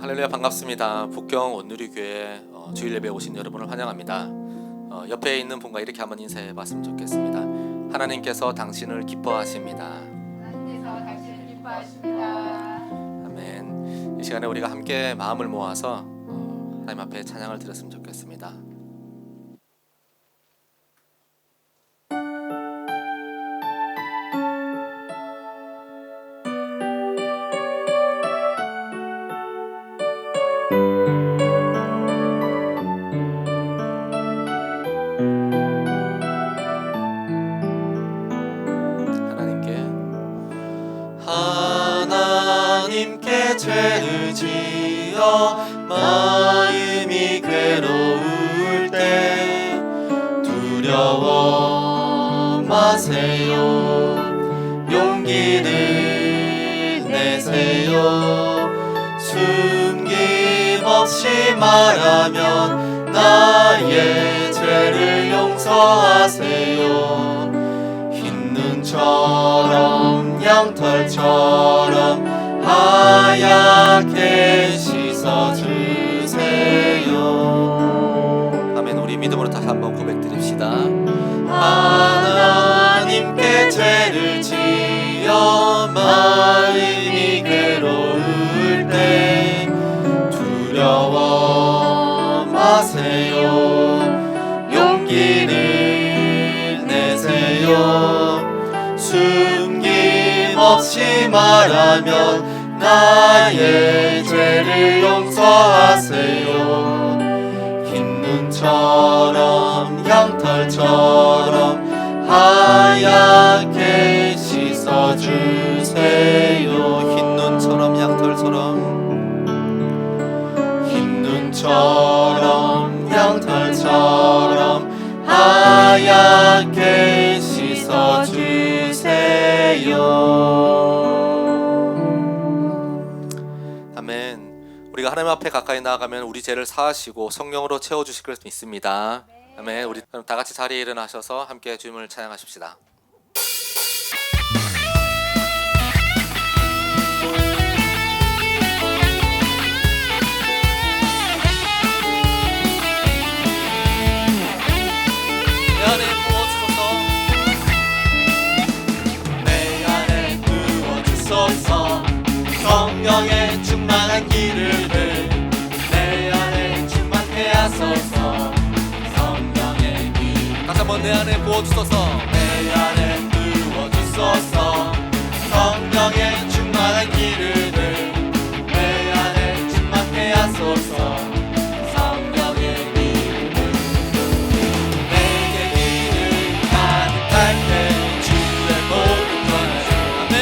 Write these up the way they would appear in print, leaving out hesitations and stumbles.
할렐루야, 반갑습니다. 북경 온누리교회 주일 예배에 오신 여러분을 환영합니다. 옆에 있는 분과 이렇게 한번 인사해 봤으면 좋겠습니다. 하나님께서 당신을 기뻐하십니다. 하나님께서 당신을 기뻐하십니다. 아멘. 이 시간에 우리가 함께 마음을 모아서 하나님 앞에 찬양을 드렸으면 좋겠습니다. 하나님께 죄를 지어 마음이 괴로울 때 두려워 마세요. 용기를 내세요. 숨김없이 말하면 나의 죄를 용서하세요. 흰 눈처럼 양털처럼 하얗게 씻어주세요. 아멘. 우리 믿음으로 다시 한번 고백드립시다. 하나님께 죄를 지어 마음이 괴로울 때 두려워 마세요. 용기를 내세요. 숨김없이 말하면 나의 죄를 용서하세요. 흰 눈처럼 양털처럼 하얗게 씻어주세요. 흰 눈처럼 양털처럼 흰 눈처럼 양털처럼 하얗게 씻어주세요. 아멘. 우리가 하나님 앞에 가까이 나아가면 우리 죄를 사하시고 성령으로 채워주실 것 믿습니다. 아멘. 우리 그럼 다 같이 자리에 일어나셔서 함께 주님을 찬양하십시다. 내 안에 부어주소서. 성령의 충만한 기름을 내 안에 충만케 하소서. 성령의 기름 다시 한번 내 안에 부어주소서. 내 안에 부어주소서. 성령의 충만한 기름을 내 안에 충만케 하소서. 성령의 기름을 내게 기름 가득할 때 주의 복을 전하소. 아멘.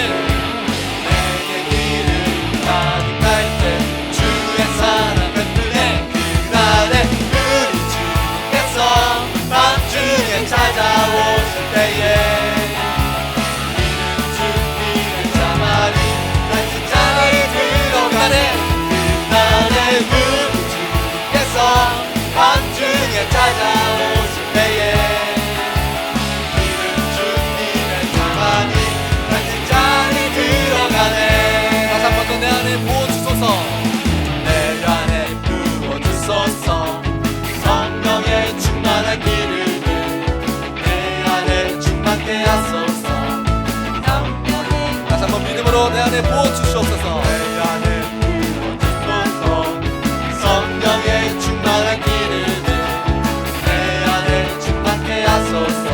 내게 기름 가득할 때 주의 사랑 베푸네. 그날에 우리 주님께서 밤중에 찾아오실 때에 기름 준비된 자만이 같이 자리에 들어가네. 그날에 우리 주님께서 밤중에 찾아오실 때에 기름 준비된 자만이 같이 자리에 들어가네. 다시 한번 더 내 안에 부어주소서. 내 안에 부어주소서. 성령의 충만한 기름을 내 안에 충만케 하소서. 다시 한번 능력으로 내 안에 부어 주시옵소서. 내 안에 부어주소서. 성령의 충만한 기름을 내 안에 충만케 하소서.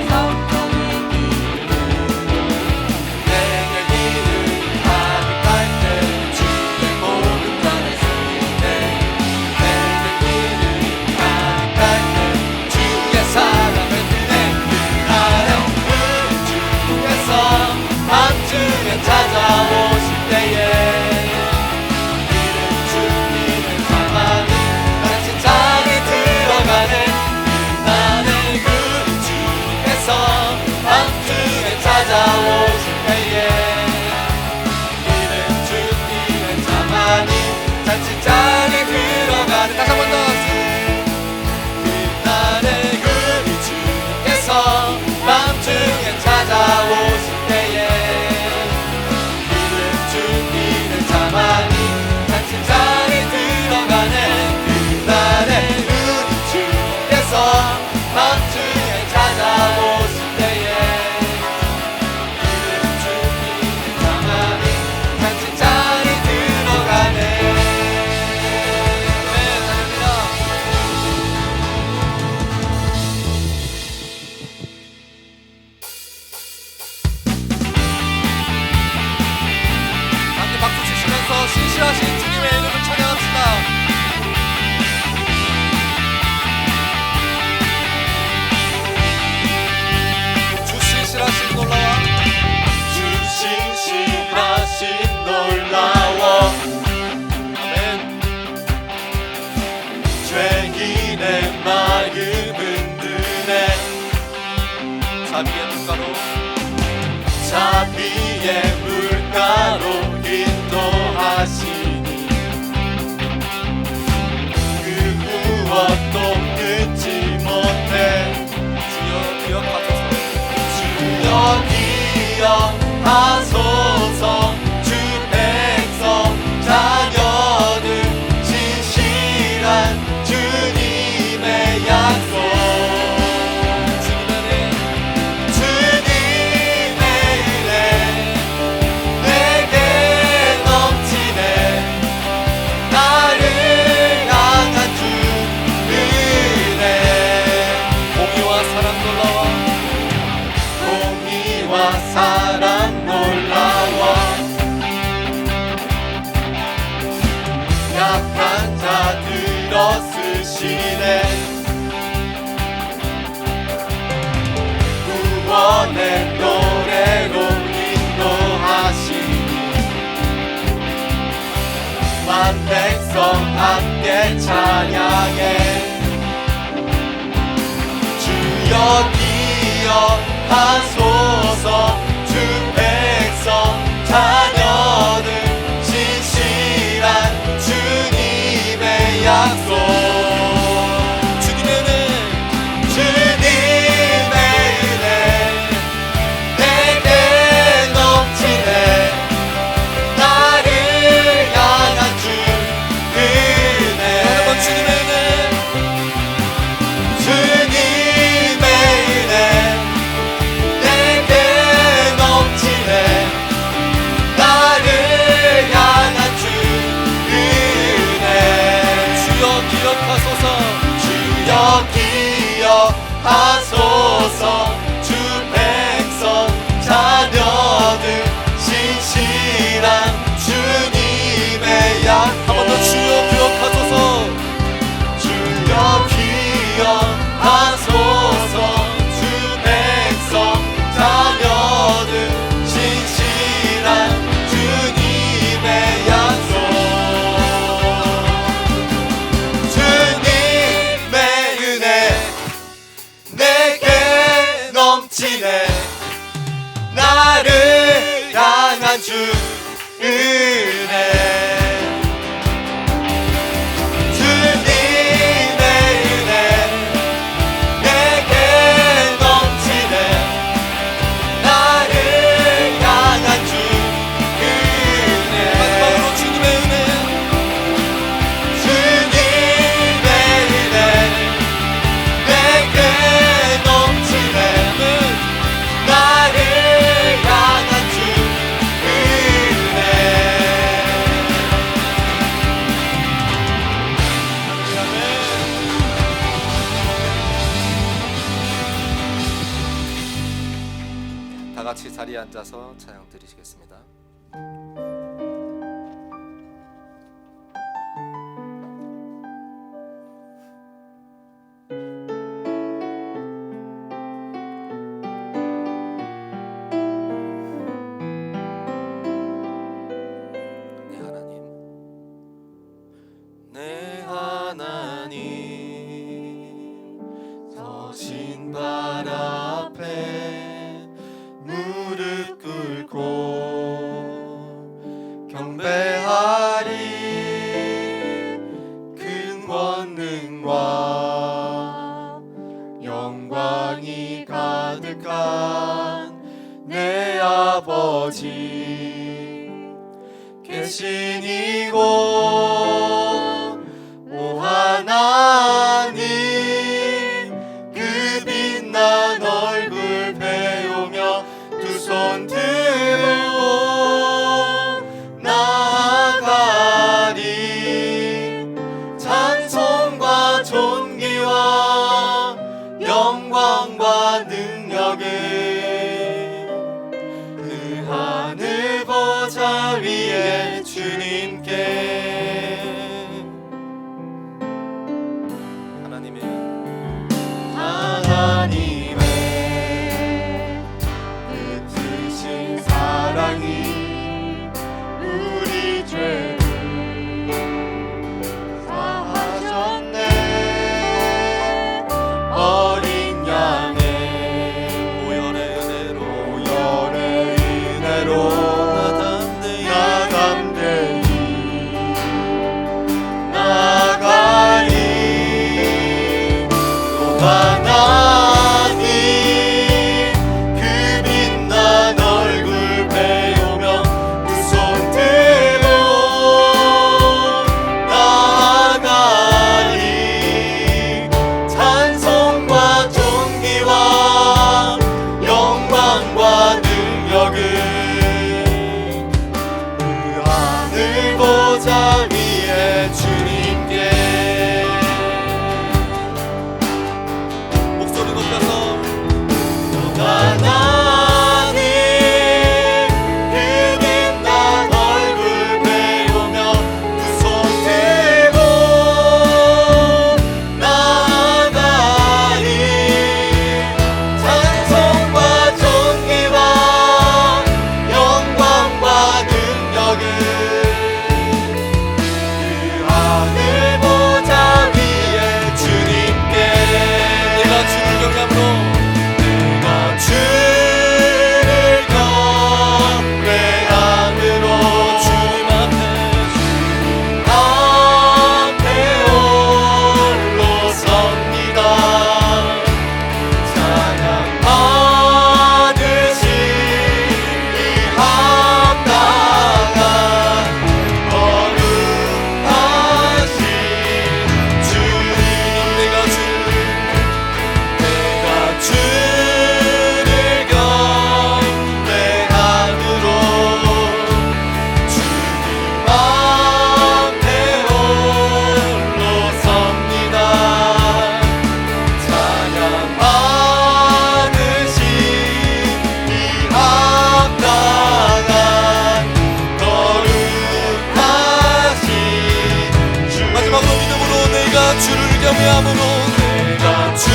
성령의 기름을 내게 기름 가득할 때 주의 복음 전했을 때 내게 기름 가득할 때 주의 사랑을 드네. 그날에 주께서 밤중에 찾아오실 때에 기름 준비는 가만히 같이 장에 들어가네. 그날에 우리 주께서 밤중에 찾아오실 때에 기름 준비는 가만히 같이 장에 들어가네. 다시 한번 더. 그날에 우리 주께서 밤중에 찾아오실 때에 기름 준비는 가만히 같이 장에 들어가네. 그날에 우리 주께서 밤중에 찾아오실 때에 기름 준비는 가만히 같이 장에 들어가네. 네, 할렐루야. 함께 박수 치시면서 신실하신 주님의 이름을 찬양합시다. 주 신실하신 놀라워. 주 신실하신 놀라워. 아멘. 죄인의 마음은 드네. 자비의 물가로 자비의 물가로 인도하시니 그 무엇도 끊지 못해. 주여 기억하소서. 주여 기억하소서. 주 백성 자녀들 진실한 주님의 약속. 주님의 은혜 내게 넘치네. 나를 향한 주 은혜. 공의와 사랑 놀라워. 공의와 사랑 놀라워. 약한 자 들어 쓰시네. 구원의 노래로 인도하시니 만 백성 함께 찬양해. 주여 기억하소서. 주 백성 자녀들 진실한 주님의 약속. 주님의 은혜. 주님의 은혜 내게 넘치네. 나를 향한 주 은혜. 여러분 주님의 은혜. 주님의 은혜 내게 넘치네. 나를 향한 주 은혜. 주여 기억하소서. 주여 기억하소서. 주 백성 자녀들 신실한 주님의 약속. 한 번 더 주여 기억하소서. 주여 기억하소서. 주 백성 자녀들 신실한 주님의 약속. 주님의 은혜 내게 넘치네. 나를 향한 주 은혜. 주님의 은혜 내게 넘치네. 나를 향한 주 은혜. 마지막으로 주님의 은혜. 주님의 은혜 내게 넘치네. 나를 향한 주 은혜. 다 같이 자리에 앉아서 찬양 드리시겠습니다. 내 하나님 서신 발 앞에 무릎 꿇고 경배하리. 큰 권능과 영광이 가득한 내 아버지 계신 이곳 하나님, 그 빛난 얼굴 배우며 두 손 들고 나아가리. 찬송과 존귀와 영광과 능력을 그 하늘 보좌 위에 주님께. 하나님의 뜻이신 사랑이 우리 죄를 사하셨네. 어린 양의 보혈의 은혜로 나 담대히 나가리. 하나님, 그 빛난 얼굴 배우며 두 손 들고 나아가리. 찬송과 존귀와 영광과 능력을 그 하늘 보좌 위에 주님께. 하나님, 그 빛난 얼굴 배우며 두 손 들고 나아가리. 찬송과 존귀와 영광과 능력을 그 하늘 보좌 위에 주님께. 내가 주를 경외함으로 주를 경외함으로 주님 앞에 홀로 섭니다. 찬양 받으시 이 합당한 거룩하신 주님. 내가 주를 경외함으로 주님 앞에 홀로 섭니다. 찬양 받으시 이 합당한 거룩하신 주. 마지막으로 믿음으로 내가 주를 경외함으로 내가 주를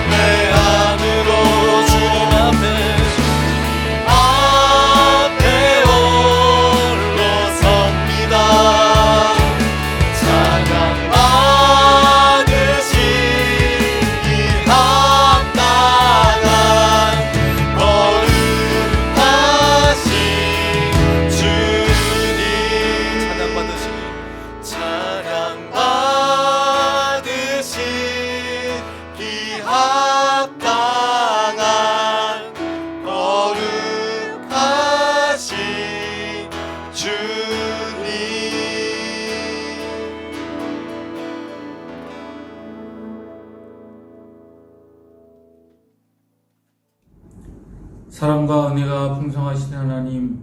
경외함으로 주님 앞에 홀로 섭니다. 찬양 받으시 이 합당한 거룩하신 주님. 찬양 받으시 이 합당한 거룩하신 주님. 사랑과 은혜가 풍성하신 하나님,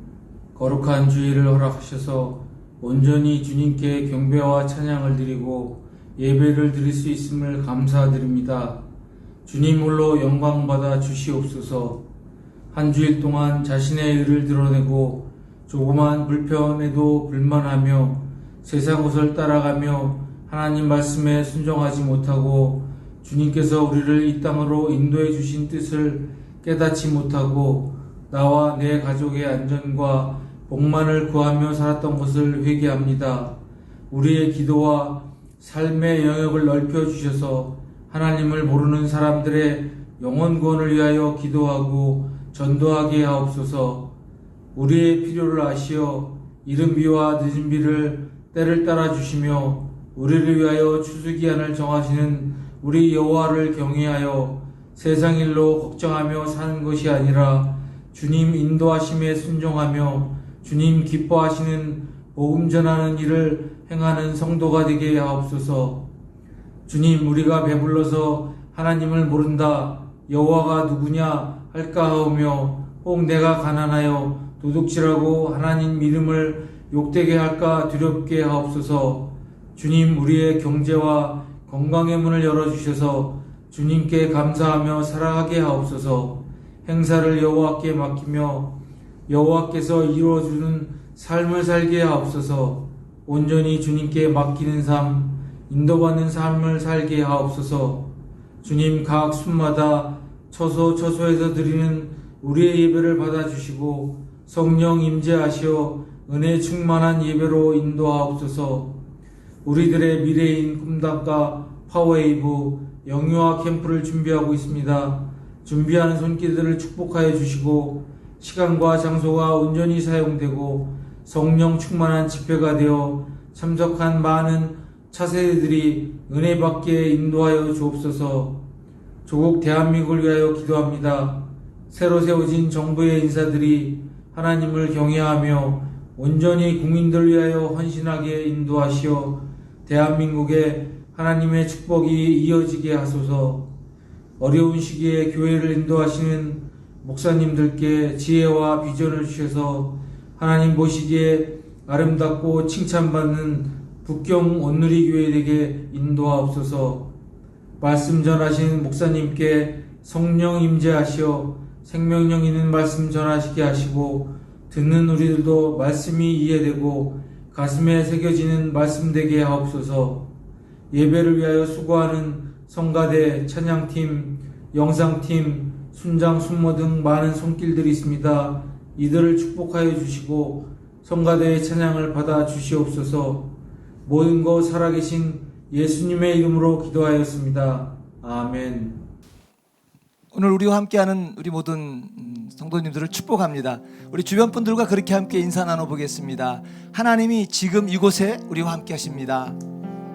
거룩한 주일을 허락하셔서 온전히 주님께 경배와 찬양을 드리고 예배를 드릴 수 있음을 감사드립니다. 주님 홀로 영광받아 주시옵소서. 한 주일 동안 자신의 의를 드러내고 조그만 불편에도 불만하며 세상 것을 따라가며 하나님 말씀에 순종하지 못하고 주님께서 우리를 이 땅으로 인도해 주신 뜻을 깨닫지 못하고 나와 내 가족의 안전과 복만을 구하며 살았던 것을 회개합니다. 우리의 기도와 삶의 영역을 넓혀 주셔서 하나님을 모르는 사람들의 영혼 구원을 위하여 기도하고 전도하게 하옵소서. 우리의 필요를 아시어 이른 비와 늦은 비를 때를 따라 주시며 우리를 위하여 추수기한을 정하시는 우리 여호와를 경외하여 세상 일로 걱정하며 사는 것이 아니라 주님 인도하심에 순종하며 주님 기뻐하시는 복음 전하는 일을 행하는 성도가 되게 하옵소서. 주님, 우리가 배불러서 하나님을 모른다, 여호와가 누구냐 할까 하오며 혹 내가 가난하여 도둑질하고 하나님 이름을 욕되게 할까 두렵게 하옵소서. 주님, 우리의 경제와 건강의 문을 열어주셔서 주님께 감사하며 살아가게 하옵소서. 행사를 여호와께 맡기며 여호와께서 이루어주는 삶을 살게 하옵소서. 온전히 주님께 맡기는 삶, 인도받는 삶을 살게 하옵소서. 주님, 각 순마다 처소처소에서 드리는 우리의 예배를 받아주시고 성령 임재하시어 은혜 충만한 예배로 인도하옵소서. 우리들의 미래인 꿈답과 파워웨이브 영유아 캠프를 준비하고 있습니다. 준비하는 손길들을 축복하여 주시고 시간과 장소가 온전히 사용되고 성령 충만한 집회가 되어 참석한 많은 차세대들이 은혜 받게 인도하여 주옵소서. 조국 대한민국을 위하여 기도합니다. 새로 세워진 정부의 인사들이 하나님을 경외하며 온전히 국민들을 위하여 헌신하게 인도하시어 대한민국에 하나님의 축복이 이어지게 하소서. 어려운 시기에 교회를 인도하시는 목사님들께 지혜와 비전을 주셔서 하나님 보시기에 아름답고 칭찬받는 북경 온누리 교회 되게 인도하옵소서. 말씀 전하신 목사님께 성령 임재하시어 생명력 있는 말씀 전하시게 하시고 듣는 우리들도 말씀이 이해되고 가슴에 새겨지는 말씀 되게 하옵소서. 예배를 위하여 수고하는 성가대, 찬양팀, 영상팀, 순장, 순모 등 많은 손길들이 있습니다. 이들을 축복하여 주시고 성가대의 찬양을 받아 주시옵소서. 모든 것 살아계신 예수님의 이름으로 기도하였습니다. 아멘. 오늘 우리와 함께하는 우리 모든 성도님들을 축복합니다. 우리 주변 분들과 그렇게 함께 인사 나눠보겠습니다. 하나님이 지금 이곳에 우리와 함께 하십니다.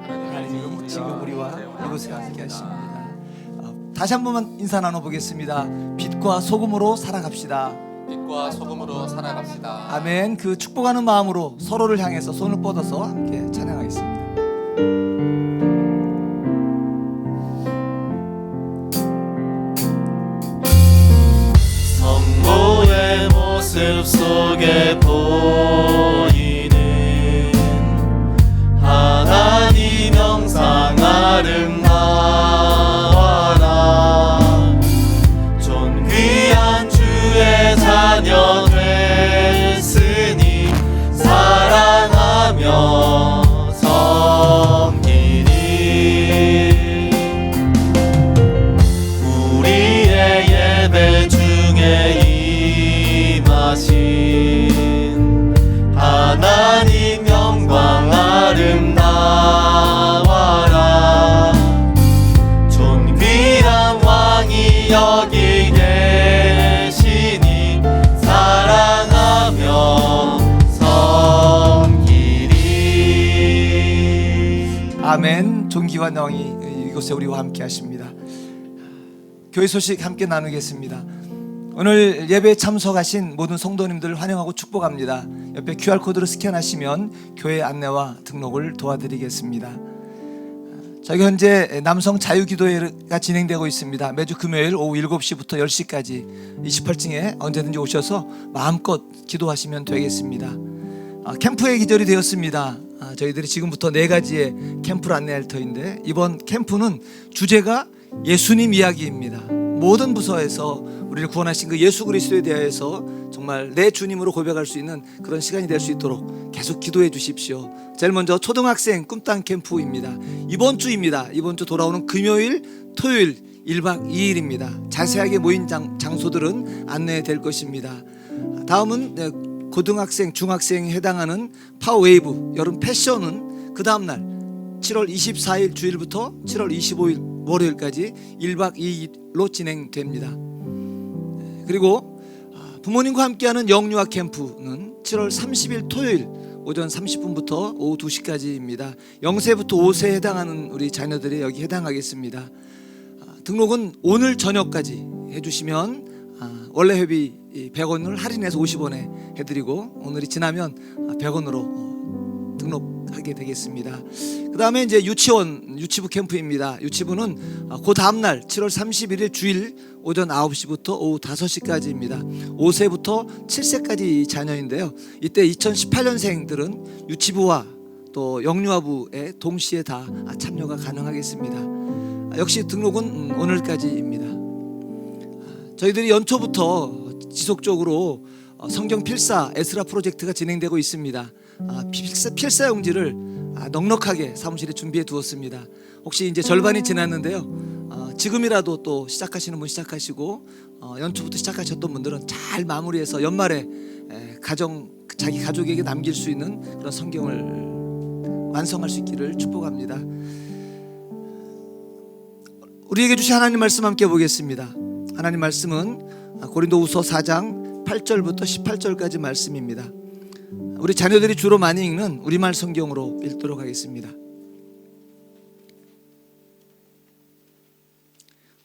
하나님이 지금 우리와 이곳에 함께 하십니다. 다시 한 번만 인사 나눠보겠습니다. 빛과 소금으로 살아갑시다. 빛과 소금으로 살아갑시다. 아멘. 그 축복하는 마음으로 서로를 향해서 손을 뻗어서 함께 찬양하겠습니다. 성모의 모습 속에 보이는 하나님 형상 아름다워라. 존귀한 주의 자녀 됐으니 사랑하며 섬기리. 우리의 예배 중에 임하신 하나님 영광 아름다워라. 존귀한 왕이 여기 계시니 사랑하며 섬기리. 아멘. 존귀한 왕이 이곳에 우리와 함께 하십니다. 교회 소식 함께 나누겠습니다. 오늘 예배에 참석하신 모든 성도님들을 환영하고 축복합니다. 옆에 QR코드를 스캔하시면 교회 안내와 등록을 도와드리겠습니다. 저희 현재 남성 자유기도회가 진행되고 있습니다. 매주 금요일 오후 7시부터 10시까지 28층에 언제든지 오셔서 마음껏 기도하시면 되겠습니다. 캠프의 기절이 되었습니다. 저희들이 지금부터 4가지의 캠프를 안내할 터인데 이번 캠프는 주제가 예수님 이야기입니다. 모든 부서에서 우리를 구원하신 그 예수 그리스도에 대하여서 정말 내 주님으로 고백할 수 있는 그런 시간이 될 수 있도록 계속 기도해 주십시오. 제일 먼저 초등학생 꿈땅 캠프입니다. 이번 주입니다. 이번 주 돌아오는 금요일, 토요일 1박 2일입니다. 자세하게 모인 장소들은 안내해 될 것입니다. 다음은 고등학생, 중학생에 해당하는 파워웨이브 여름 패션은 그 다음날 7월 24일 주일부터 7월 25일 월요일까지 1박 2일로 진행됩니다. 그리고 부모님과 함께하는 영유아 캠프는 7월 30일 토요일 오전 30분부터 오후 2시까지입니다. 0세부터 5세에 해당하는 우리 자녀들이 여기 해당하겠습니다. 등록은 오늘 저녁까지 해주시면 원래 회비 100원을 할인해서 50원에 해드리고 오늘이 지나면 100원으로 등록하게 되겠습니다. 그 다음에 이제 유치부 캠프입니다. 유치부는 그 다음날 7월 31일 주일 오전 9시부터 오후 5시까지입니다. 5세부터 7세까지 자녀인데요. 이때 2018년생들은 유치부와 또 영유아부에 동시에 다 참여가 가능하겠습니다. 역시 등록은 오늘까지입니다. 저희들이 연초부터 지속적으로 성경 필사 에스라 프로젝트가 진행되고 있습니다. 필사 용지를 넉넉하게 사무실에 준비해 두었습니다. 혹시 이제 절반이 지났는데요. 지금이라도 또 시작하시는 분 시작하시고 연초부터 시작하셨던 분들은 잘 마무리해서 연말에 자기 가족에게 남길 수 있는 그런 성경을 완성할 수 있기를 축복합니다. 우리에게 주신 하나님 말씀 함께 보겠습니다. 하나님 말씀은 고린도후서 4장 8절부터 18절까지 말씀입니다. 우리 자녀들이 주로 많이 읽는 우리말 성경으로 읽도록 하겠습니다.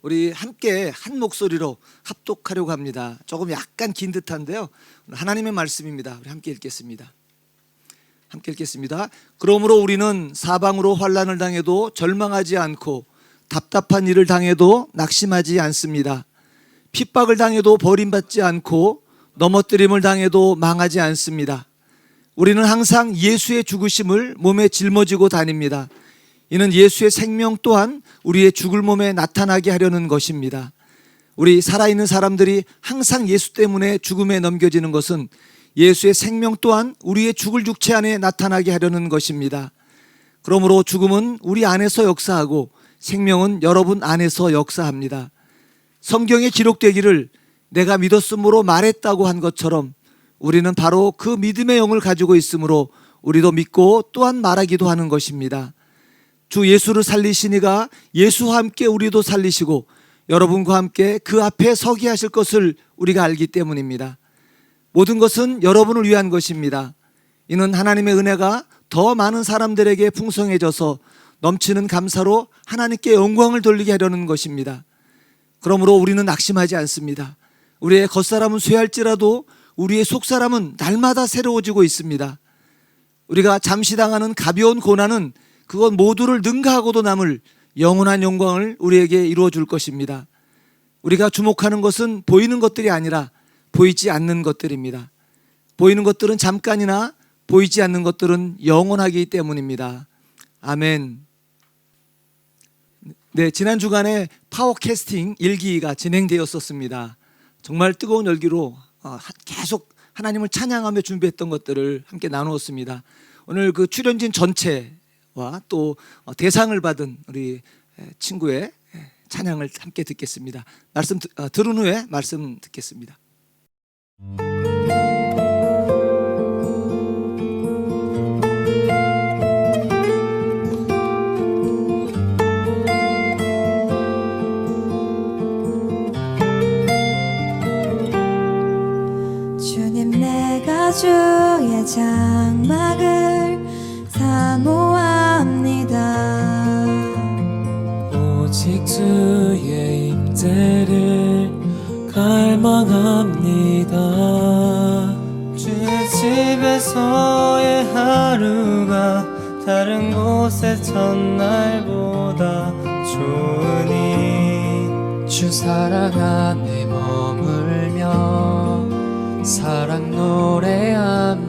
우리 함께 한 목소리로 합독하려고 합니다. 조금 약간 긴 듯한데요. 하나님의 말씀입니다. 우리 함께 읽겠습니다. 함께 읽겠습니다. 그러므로 우리는 사방으로 환난을 당해도 절망하지 않고 답답한 일을 당해도 낙심하지 않습니다. 핍박을 당해도 버림받지 않고 넘어뜨림을 당해도 망하지 않습니다. 우리는 항상 예수의 죽으심을 몸에 짊어지고 다닙니다. 이는 예수의 생명 또한 우리의 죽을 몸에 나타나게 하려는 것입니다. 우리 살아있는 사람들이 항상 예수 때문에 죽음에 넘겨지는 것은 예수의 생명 또한 우리의 죽을 육체 안에 나타나게 하려는 것입니다. 그러므로 죽음은 우리 안에서 역사하고 생명은 여러분 안에서 역사합니다. 성경에 기록되기를 내가 믿었으므로 말했다고 한 것처럼 우리는 바로 그 믿음의 영을 가지고 있으므로 우리도 믿고 또한 말하기도 하는 것입니다. 주 예수를 살리신 이가 예수와 함께 우리도 살리시고 여러분과 함께 그 앞에 서게 하실 것을 우리가 알기 때문입니다. 모든 것은 여러분을 위한 것입니다. 이는 하나님의 은혜가 더 많은 사람들에게 풍성해져서 넘치는 감사로 하나님께 영광을 돌리게 하려는 것입니다. 그러므로 우리는 낙심하지 않습니다. 우리의 겉사람은 쇠할지라도 우리의 속사람은 날마다 새로워지고 있습니다. 우리가 잠시 당하는 가벼운 고난은 그것 모두를 능가하고도 남을 영원한 영광을 우리에게 이루어 줄 것입니다. 우리가 주목하는 것은 보이는 것들이 아니라 보이지 않는 것들입니다. 보이는 것들은 잠깐이나 보이지 않는 것들은 영원하기 때문입니다. 아멘. 네, 지난 주간에 파워캐스팅 1기가 진행되었었습니다. 정말 뜨거운 열기로 계속 하나님을 찬양하며 준비했던 것들을 함께 나누었습니다. 오늘 그 출연진 전체와 또 대상을 받은 우리 친구의 찬양을 함께 듣겠습니다. 말씀 들은 후에 말씀 듣겠습니다. 주님 내가 주의 장막을 사모합니다. 오직 주의 임재를 갈망합니다. 주의 집에서의 하루가 다른 곳의 첫날보다 좋으니 주 사랑 안에 머물며 사랑 노래합니다.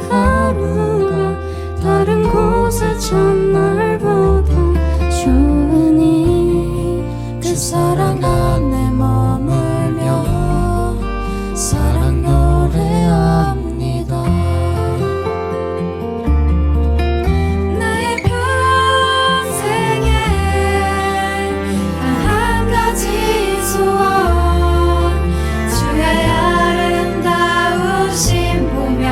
하루가 다른 곳의 첫날보다 좋으니 그 사랑 안에 머물며 사랑 노래합니다. 나의 평생에 단 한 가지 소원, 주의 아름다우심 보며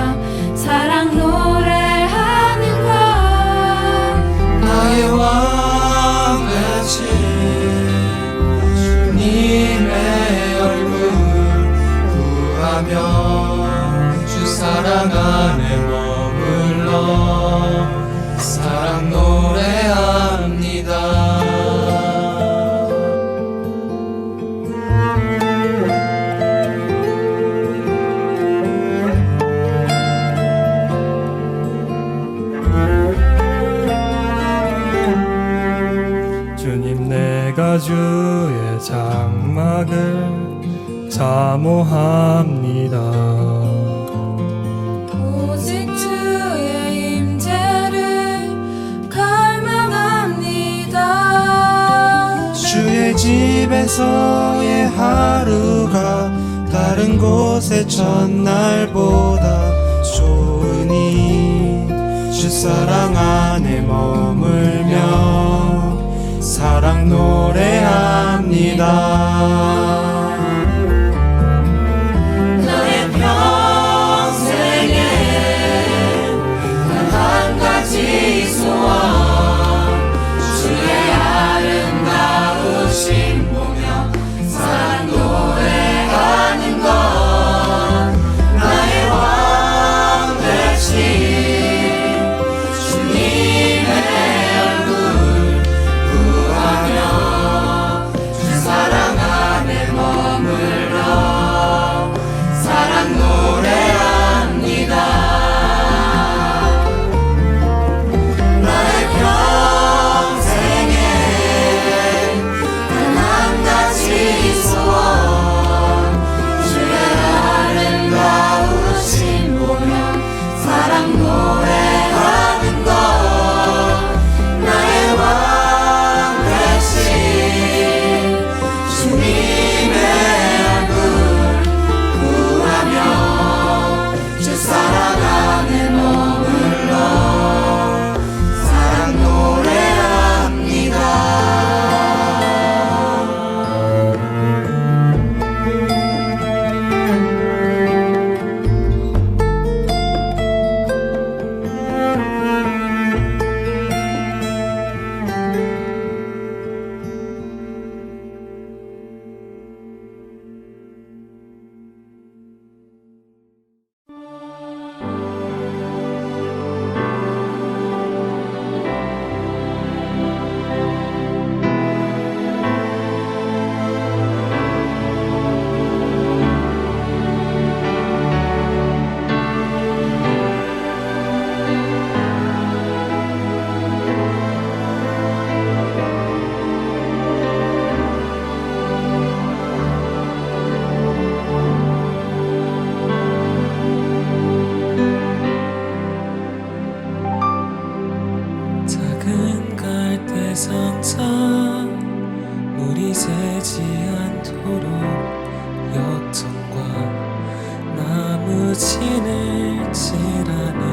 사랑 노래하는 것. 나의 왕 되신 주님의 얼굴 구하며 주 사랑 안에 머물러 사랑 노래합니다. 주님, 내가 주의 장막을 사모합니다. 오직 주의 임재를 갈망합니다. 주의 집에서의 하루가 다른 곳의 첫날보다 좋으니 주 사랑 안에 머물며 사랑 노래합니다. 나의 평생에 단 한 가지 소원, 주의 아름다우심 보며 사랑 노래하는 것. 나의 왕 되신 주님의 얼굴 구하며 주 사랑 안에 머물러 사랑 노래합니다. 나의 평생에 단 한 가지 소원, 주의 아름다우심 보며 사랑 노래하는 것. 나의 왕 되신 주님의 얼굴 구하며 주 사랑 안에 머물러 사랑 노래합니다. 작은 갈대 상자 물이 새지 않도록 역청과 나무 진을 칠하네.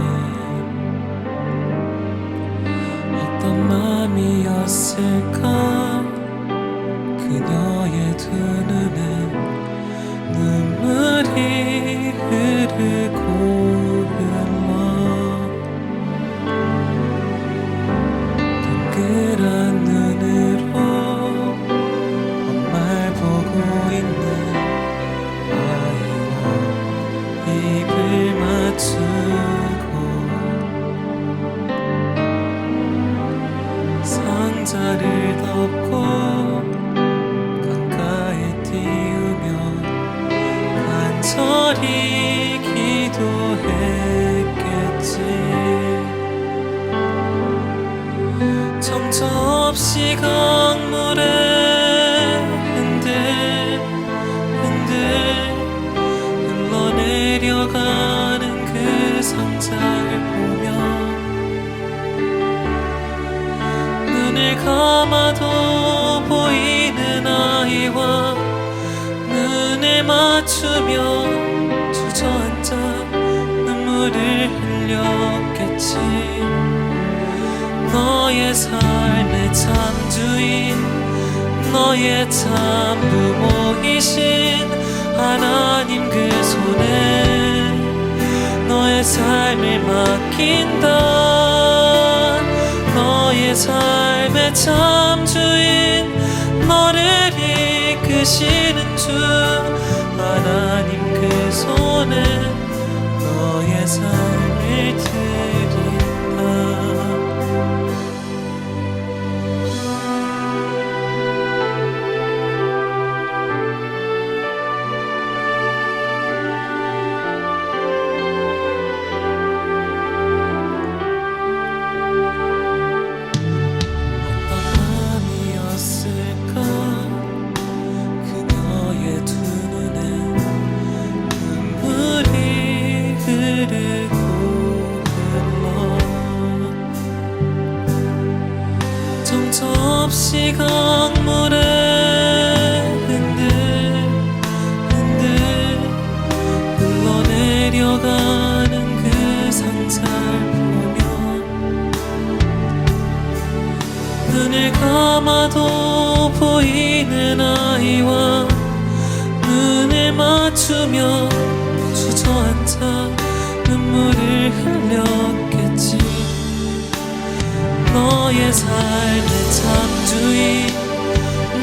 어떤 맘이었을까 그녀의 두 눈에 눈물이 흐르고 흘러 동그란 눈으로 엄마를 보고 있는 아이와 입을 맞추고 상자를 덮고 가까이 띄우며 간절히 기도했겠지. 정처없이 강물에 흔들흔들 흘러내려가는 그 상자 상자를 보며 눈을 감아도 보이는 아이와 눈을 맞추며 주저앉아 눈물을 흘렸겠지. 너의 삶의 참주인, 너의 참부모이신 하나님 그 손에 너의 삶을 맡긴다. 너의 삶의 참주인, 너를 이끄시는 주 하나님 그 손에 너의 삶을 드린다. 없이 강물에 흔들흔들 흘러내려가는 그 상자를 보며 눈을 감아도 보이는 아이와 눈을 맞추며 주저앉아 눈물을 흘렸겠지. 너의 삶의 참주인,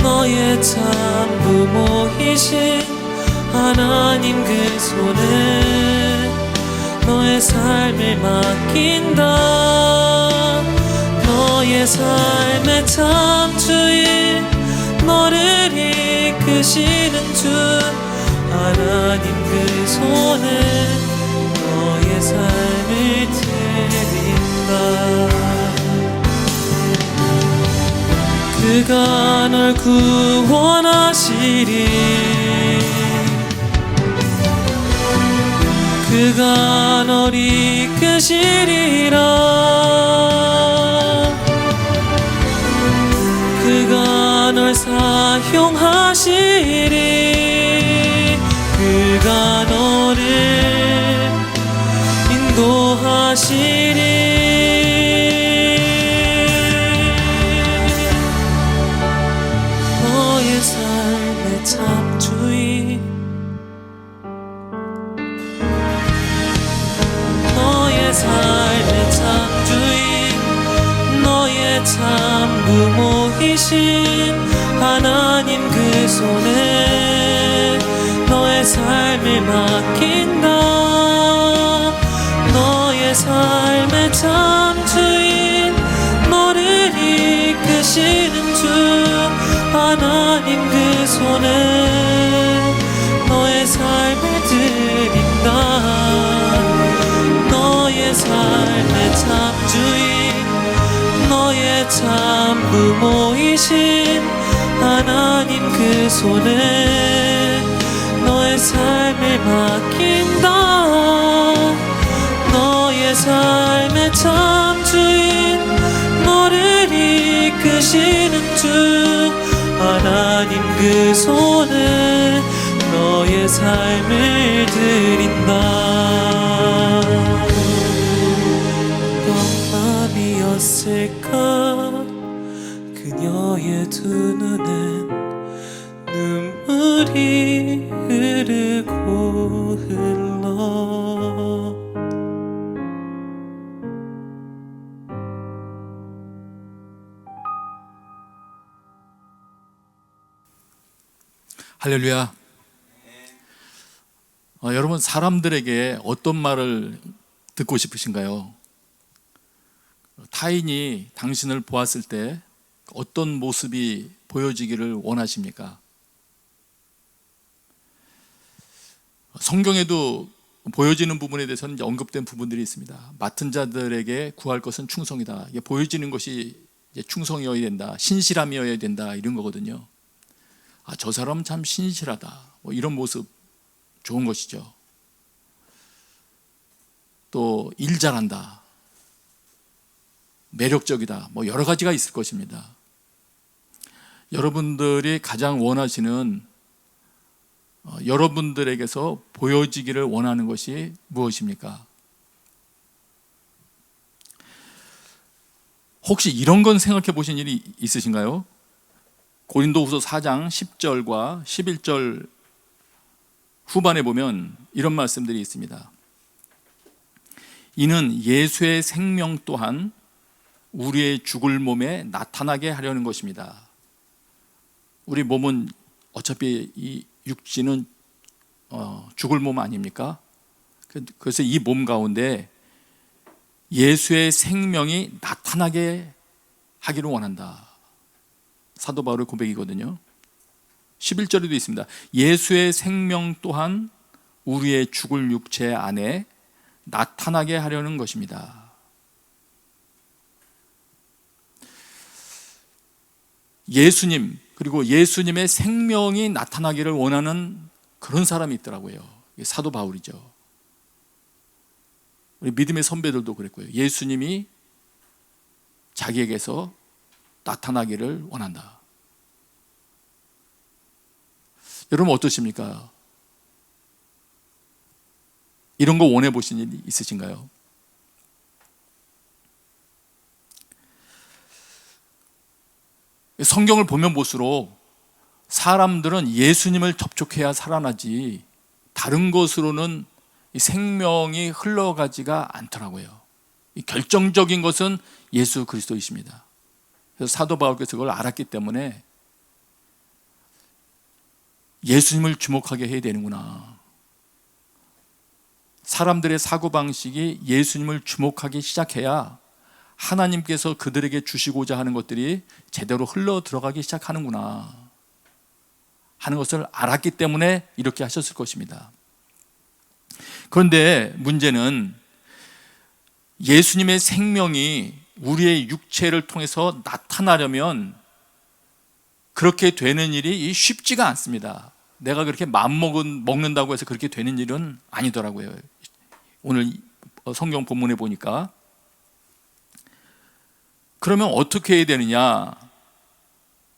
너의 참부모이신 하나님 그 손에 너의 삶을 맡긴다. 너의 삶의 참주인, 너를 이끄시는 주 하나님 그 손에 너의 삶을 드린다. 그가 널 구원하시리. 그가 널 이끄시리라. 그가 널 사용하시리. 그가 너를 인도하시리. 삶의 참주인, 너의 삶의 참주인, 너의 참부모이신 하나님 그 손에 너의 삶을 맡긴다. 너의 삶의 참주인, 너를 이끄시는 주 하나님 그 손에 너의 삶을 드린다. 너의 삶의 참주인, 너의 참부모이신 하나님 그 손에 너의 삶을 맡긴다. 너의 삶의 참주인, 너를 이끄시는 주 하나님 그 손에 너의 삶을 드린다. 어떤 밤이었을까 그녀의 두 눈엔 눈물이 흐르고 흘러. 할렐루야. 여러분, 사람들에게 어떤 말을 듣고 싶으신가요? 타인이 당신을 보았을 때 어떤 모습이 보여지기를 원하십니까? 성경에도 보여지는 부분에 대해서는 이제 언급된 부분들이 있습니다. 맡은 자들에게 구할 것은 충성이다. 이게 보여지는 것이 이제 충성이어야 된다, 신실함이어야 된다, 이런 거거든요. 저 사람 참 신실하다, 이런 모습 좋은 것이죠. 또 일 잘한다, 매력적이다, 뭐 여러 가지가 있을 것입니다. 여러분들이 가장 원하시는 여러분들에게서 보여지기를 원하는 것이 무엇입니까? 혹시 이런 건 생각해 보신 일이 있으신가요? 고린도후서 4장 10절과 11절 후반에 보면 이런 말씀들이 있습니다. 이는 예수의 생명 또한 우리의 죽을 몸에 나타나게 하려는 것입니다. 우리 몸은 어차피 이 육신은 죽을 몸 아닙니까? 그래서 이 몸 가운데 예수의 생명이 나타나게 하기를 원한다. 사도 바울의 고백이거든요. 11절에도 있습니다. 예수의 생명 또한 우리의 죽을 육체 안에 나타나게 하려는 것입니다. 예수님, 그리고 예수님의 생명이 나타나기를 원하는 그런 사람이 있더라고요. 사도 바울이죠. 우리 믿음의 선배들도 그랬고요. 예수님이 자기에게서 나타나기를 원한다. 여러분 어떠십니까? 이런 거 원해 보신 일 있으신가요? 성경을 보면 볼수록 사람들은 예수님을 접촉해야 살아나지 다른 것으로는 생명이 흘러가지가 않더라고요. 결정적인 것은 예수 그리스도이십니다. 그래서 사도 바울께서 그걸 알았기 때문에 예수님을 주목하게 해야 되는구나. 사람들의 사고방식이 예수님을 주목하기 시작해야 하나님께서 그들에게 주시고자 하는 것들이 제대로 흘러 들어가기 시작하는구나 하는 것을 알았기 때문에 이렇게 하셨을 것입니다. 그런데 문제는 예수님의 생명이 우리의 육체를 통해서 나타나려면 그렇게 되는 일이 쉽지가 않습니다. 내가 그렇게 마음먹는다고 해서 그렇게 되는 일은 아니더라고요. 오늘 성경 본문에 보니까. 그러면 어떻게 해야 되느냐?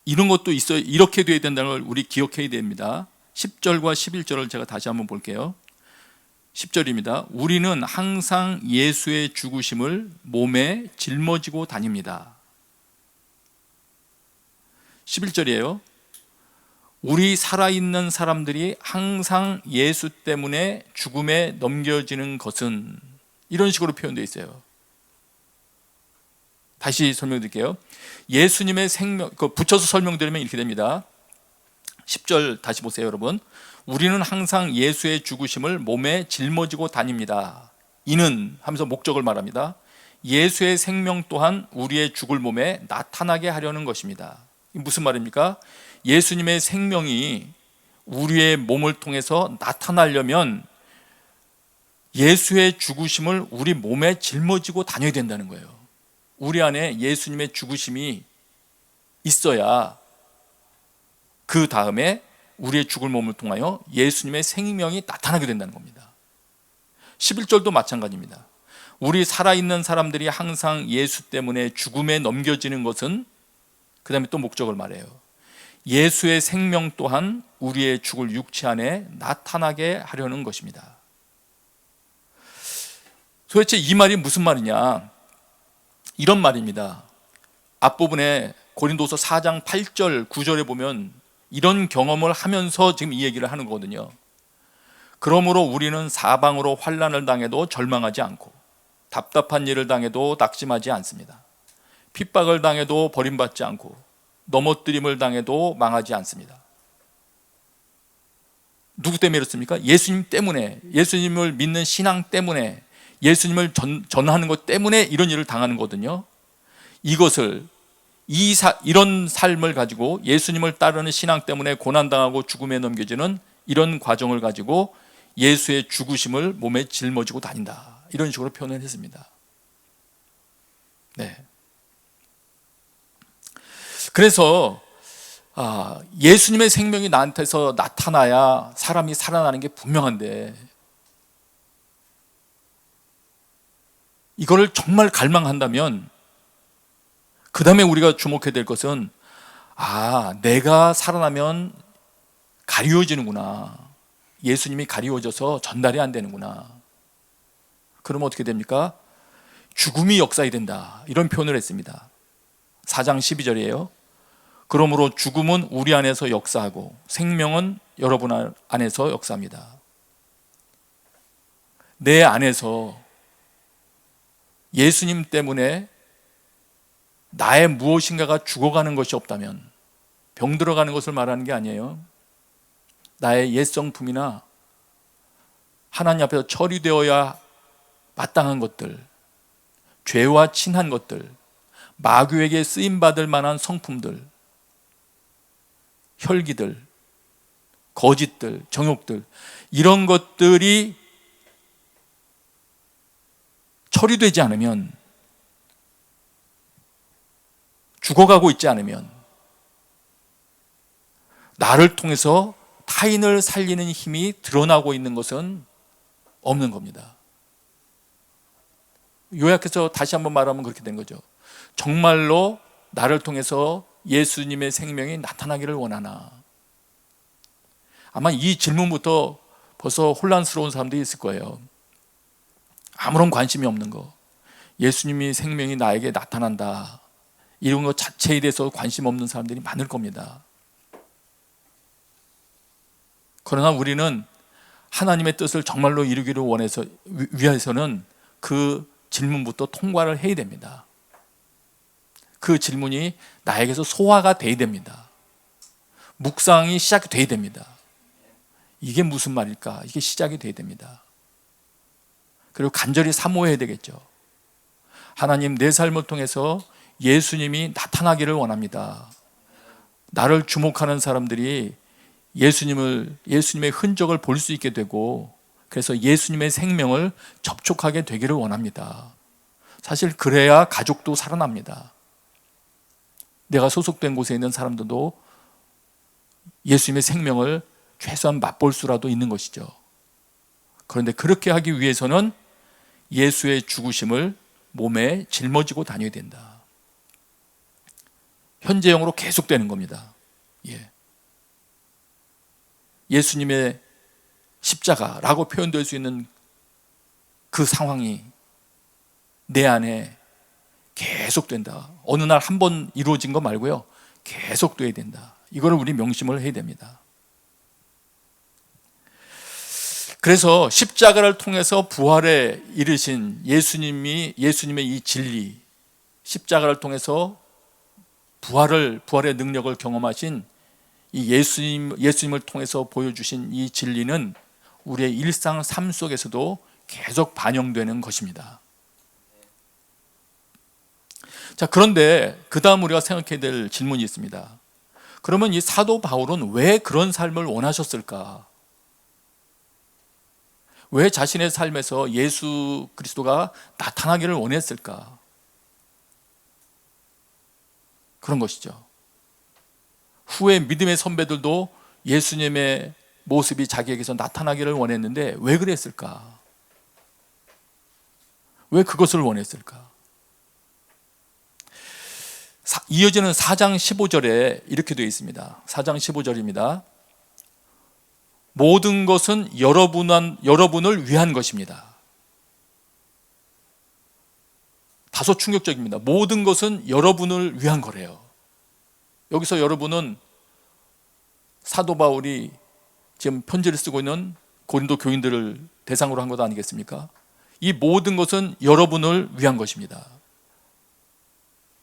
이런 것도 있어요. 이렇게 돼야 된다는 걸 우리 기억해야 됩니다. 10절과 11절을 제가 다시 한번 볼게요. 10절입니다. 우리는 항상 예수의 죽으심을 몸에 짊어지고 다닙니다. 11절이에요. 우리 살아있는 사람들이 항상 예수 때문에 죽음에 넘겨지는 것은, 이런 식으로 표현되어 있어요. 다시 설명드릴게요. 예수님의 생명, 붙여서 설명드리면 이렇게 됩니다. 10절 다시 보세요, 여러분. 우리는 항상 예수의 죽으심을 몸에 짊어지고 다닙니다. 이는 하면서 목적을 말합니다. 예수의 생명 또한 우리의 죽을 몸에 나타나게 하려는 것입니다. 무슨 말입니까? 예수님의 생명이 우리의 몸을 통해서 나타나려면 예수의 죽으심을 우리 몸에 짊어지고 다녀야 된다는 거예요. 우리 안에 예수님의 죽으심이 있어야 그 다음에 우리의 죽을 몸을 통하여 예수님의 생명이 나타나게 된다는 겁니다. 11절도 마찬가지입니다. 우리 살아있는 사람들이 항상 예수 때문에 죽음에 넘겨지는 것은, 그 다음에 또 목적을 말해요. 예수의 생명 또한 우리의 죽을 육체 안에 나타나게 하려는 것입니다. 도대체 이 말이 무슨 말이냐? 이런 말입니다. 앞부분에 고린도서 4장 8절 9절에 보면 이런 경험을 하면서 지금 이 얘기를 하는 거거든요. 그러므로 우리는 사방으로 환난을 당해도 절망하지 않고 답답한 일을 당해도 낙심하지 않습니다. 핍박을 당해도 버림받지 않고 넘어뜨림을 당해도 망하지 않습니다. 누구 때문에 이렇습니까? 예수님 때문에, 예수님을 믿는 신앙 때문에, 예수님을 전하는 것 때문에 이런 일을 당하는 거거든요. 이것을 이런 삶을 가지고 예수님을 따르는 신앙 때문에 고난당하고 죽음에 넘겨지는 이런 과정을 가지고 예수의 죽으심을 몸에 짊어지고 다닌다, 이런 식으로 표현을 했습니다. 네. 그래서 예수님의 생명이 나한테서 나타나야 사람이 살아나는 게 분명한데 이거를 정말 갈망한다면 그 다음에 우리가 주목해야 될 것은 내가 살아나면 가리워지는구나. 예수님이 가리워져서 전달이 안 되는구나. 그러면 어떻게 됩니까? 죽음이 역사해야 된다. 이런 표현을 했습니다. 4장 12절이에요. 그러므로 죽음은 우리 안에서 역사하고 생명은 여러분 안에서 역사합니다. 내 안에서 예수님 때문에 나의 무엇인가가 죽어가는 것이 없다면, 병들어가는 것을 말하는 게 아니에요. 나의 옛 성품이나 하나님 앞에서 처리되어야 마땅한 것들, 죄와 친한 것들, 마귀에게 쓰임받을 만한 성품들, 혈기들, 거짓들, 정욕들, 이런 것들이 처리되지 않으면, 죽어가고 있지 않으면 나를 통해서 타인을 살리는 힘이 드러나고 있는 것은 없는 겁니다. 요약해서 다시 한번 말하면 그렇게 된 거죠. 정말로 나를 통해서 예수님의 생명이 나타나기를 원하나? 아마 이 질문부터 벌써 혼란스러운 사람들이 있을 거예요. 아무런 관심이 없는 거, 예수님이 생명이 나에게 나타난다, 이런 것 자체에 대해서 관심 없는 사람들이 많을 겁니다. 그러나 우리는 하나님의 뜻을 정말로 이루기를 위해서는 그 질문부터 통과를 해야 됩니다. 그 질문이 나에게서 소화가 돼야 됩니다. 묵상이 시작이 돼야 됩니다. 이게 무슨 말일까? 이게 시작이 돼야 됩니다. 그리고 간절히 사모해야 되겠죠. 하나님, 내 삶을 통해서 예수님이 나타나기를 원합니다. 나를 주목하는 사람들이 예수님의 흔적을 볼 수 있게 되고, 그래서 예수님의 생명을 접촉하게 되기를 원합니다. 사실 그래야 가족도 살아납니다. 내가 소속된 곳에 있는 사람들도 예수님의 생명을 최소한 맛볼 수라도 있는 것이죠. 그런데 그렇게 하기 위해서는 예수의 죽으심을 몸에 짊어지고 다녀야 된다. 현재형으로 계속되는 겁니다. 예수님의 십자가라고 표현될 수 있는 그 상황이 내 안에 계속된다. 어느 날 한 번 이루어진 거 말고요, 계속돼야 된다. 이거를 우리 명심을 해야 됩니다. 그래서 십자가를 통해서 부활에 이르신 예수님의 이 진리, 십자가를 통해서 부활의 능력을 경험하신 이 예수님을 통해서 보여주신 이 진리는 우리의 일상 삶 속에서도 계속 반영되는 것입니다. 자, 그런데 그 다음 우리가 생각해야 될 질문이 있습니다. 그러면 이 사도 바울은 왜 그런 삶을 원하셨을까? 왜 자신의 삶에서 예수 그리스도가 나타나기를 원했을까? 그런 것이죠. 후에 믿음의 선배들도 예수님의 모습이 자기에게서 나타나기를 원했는데 왜 그랬을까? 왜 그것을 원했을까? 이어지는 4장 15절에 이렇게 되어 있습니다. 4장 15절입니다. 모든 것은 여러분을 위한 것입니다. 다소 충격적입니다. 모든 것은 여러분을 위한 거래요. 여기서 여러분은 사도 바울이 지금 편지를 쓰고 있는 고린도 교인들을 대상으로 한 것 아니겠습니까? 이 모든 것은 여러분을 위한 것입니다.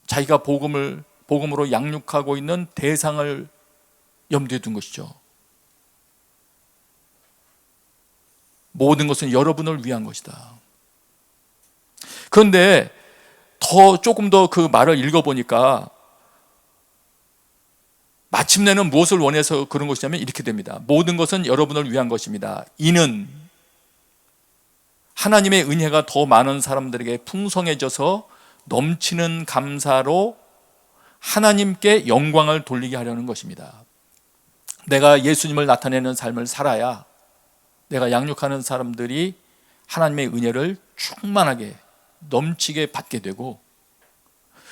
자기가 복음으로 양육하고 있는 대상을 염두에 둔 것이죠. 모든 것은 여러분을 위한 것이다. 그런데 조금 더 그 말을 읽어보니까 마침내는 무엇을 원해서 그런 것이냐면 이렇게 됩니다. 모든 것은 여러분을 위한 것입니다. 이는 하나님의 은혜가 더 많은 사람들에게 풍성해져서 넘치는 감사로 하나님께 영광을 돌리게 하려는 것입니다. 내가 예수님을 나타내는 삶을 살아야 내가 양육하는 사람들이 하나님의 은혜를 충만하게 넘치게 받게 되고,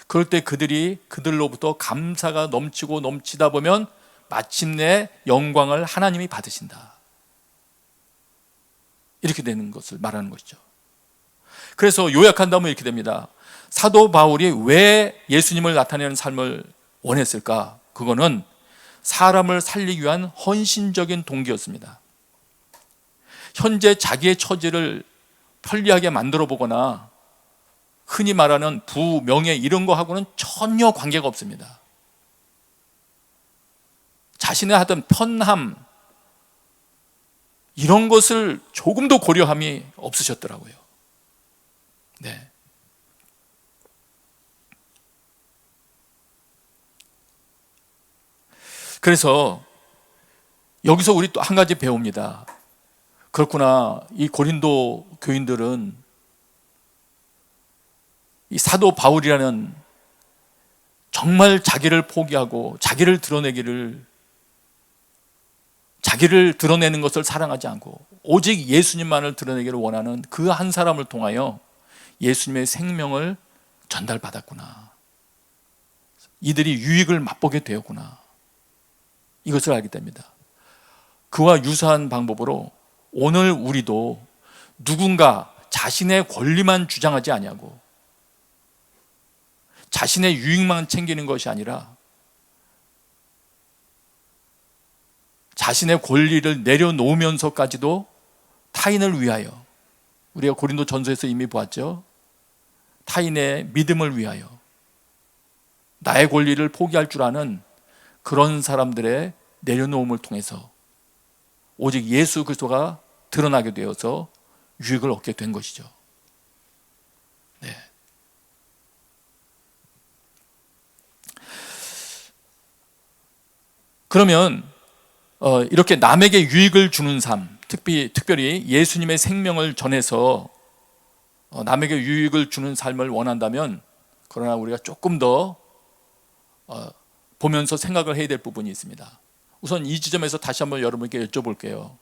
그럴 때 그들로부터 감사가 넘치고 넘치다 보면 마침내 영광을 하나님이 받으신다. 이렇게 되는 것을 말하는 것이죠. 그래서 요약한다면 이렇게 됩니다. 사도 바울이 왜 예수님을 나타내는 삶을 원했을까? 그거는 사람을 살리기 위한 헌신적인 동기였습니다. 현재 자기의 처지를 편리하게 만들어 보거나 흔히 말하는 부, 명예 이런 거하고는 전혀 관계가 없습니다. 자신의 하던 편함 이런 것을 조금도 고려함이 없으셨더라고요. 네. 그래서 여기서 우리 또 한 가지 배웁니다. 그렇구나. 이 고린도 교인들은 이 사도 바울이라는 정말 자기를 포기하고 자기를 드러내는 것을 사랑하지 않고 오직 예수님만을 드러내기를 원하는 그 한 사람을 통하여 예수님의 생명을 전달받았구나. 이들이 유익을 맛보게 되었구나. 이것을 알게 됩니다. 그와 유사한 방법으로 오늘 우리도 누군가 자신의 권리만 주장하지 아니하고 자신의 유익만 챙기는 것이 아니라 자신의 권리를 내려놓으면서까지도 타인을 위하여, 우리가 고린도 전서에서 이미 보았죠. 타인의 믿음을 위하여 나의 권리를 포기할 줄 아는 그런 사람들의 내려놓음을 통해서 오직 예수 그리스도가 드러나게 되어서 유익을 얻게 된 것이죠. 네. 그러면 이렇게 남에게 유익을 주는 삶, 특별히 예수님의 생명을 전해서 남에게 유익을 주는 삶을 원한다면, 그러나 우리가 조금 더 보면서 생각을 해야 될 부분이 있습니다. 우선 이 지점에서 다시 한번 여러분께 여쭤볼게요.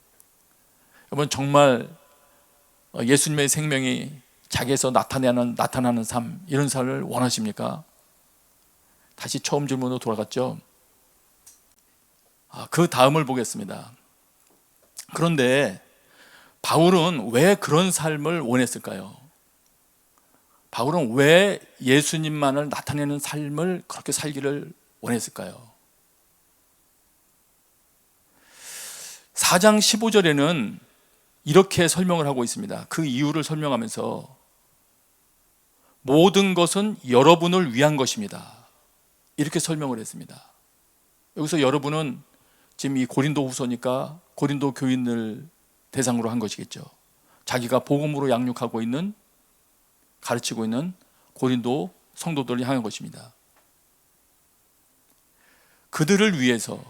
여러분 정말 예수님의 생명이 자기에서 나타나는 삶, 이런 삶을 원하십니까? 다시 처음 질문으로 돌아갔죠. 그 다음을 보겠습니다. 그런데 바울은 왜 그런 삶을 원했을까요? 바울은 왜 예수님만을 나타내는 삶을 그렇게 살기를 원했을까요? 4장 15절에는 이렇게 설명을 하고 있습니다. 그 이유를 설명하면서 모든 것은 여러분을 위한 것입니다. 이렇게 설명을 했습니다. 여기서 여러분은 지금 이 고린도 후서니까 고린도 교인을 대상으로 한 것이겠죠. 자기가 복음으로 양육하고 있는, 가르치고 있는 고린도 성도들을 향한 것입니다. 그들을 위해서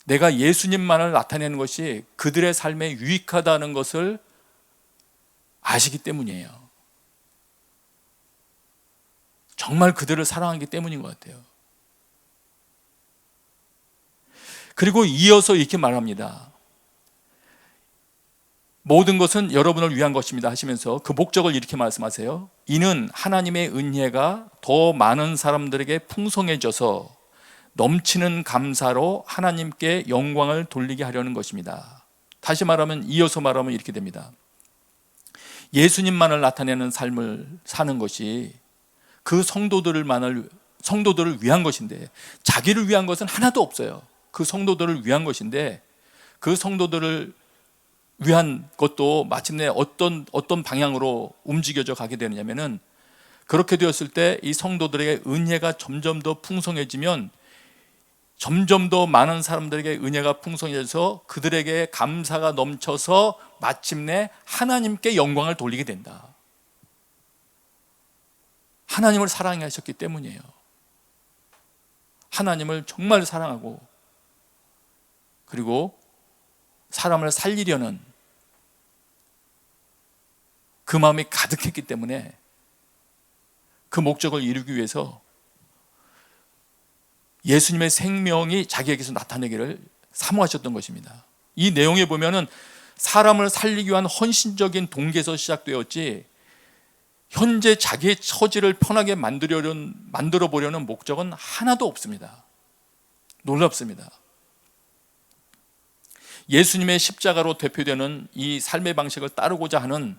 내가 예수님만을 나타내는 것이 그들의 삶에 유익하다는 것을 아시기 때문이에요. 정말 그들을 사랑하기 때문인 것 같아요. 그리고 이어서 이렇게 말합니다. 모든 것은 여러분을 위한 것입니다 하시면서 그 목적을 이렇게 말씀하세요. 이는 하나님의 은혜가 더 많은 사람들에게 풍성해져서 넘치는 감사로 하나님께 영광을 돌리게 하려는 것입니다. 다시 말하면, 이어서 말하면 이렇게 됩니다. 예수님만을 나타내는 삶을 사는 것이 그 성도들을 위한 것인데, 자기를 위한 것은 하나도 없어요. 그 성도들을 위한 것인데, 그 성도들을 위한 것도 마침내 어떤 방향으로 움직여져 가게 되느냐면은, 그렇게 되었을 때 이 성도들에게 은혜가 점점 더 풍성해지면 점점 더 많은 사람들에게 은혜가 풍성해져서 그들에게 감사가 넘쳐서 마침내 하나님께 영광을 돌리게 된다. 하나님을 사랑하셨기 때문이에요. 하나님을 정말 사랑하고 그리고 사람을 살리려는 그 마음이 가득했기 때문에 그 목적을 이루기 위해서 예수님의 생명이 자기에게서 나타내기를 사모하셨던 것입니다. 이 내용에 보면은 사람을 살리기 위한 헌신적인 동기에서 시작되었지, 현재 자기의 처지를 편하게 만들어 보려는 목적은 하나도 없습니다. 놀랍습니다. 예수님의 십자가로 대표되는 이 삶의 방식을 따르고자 하는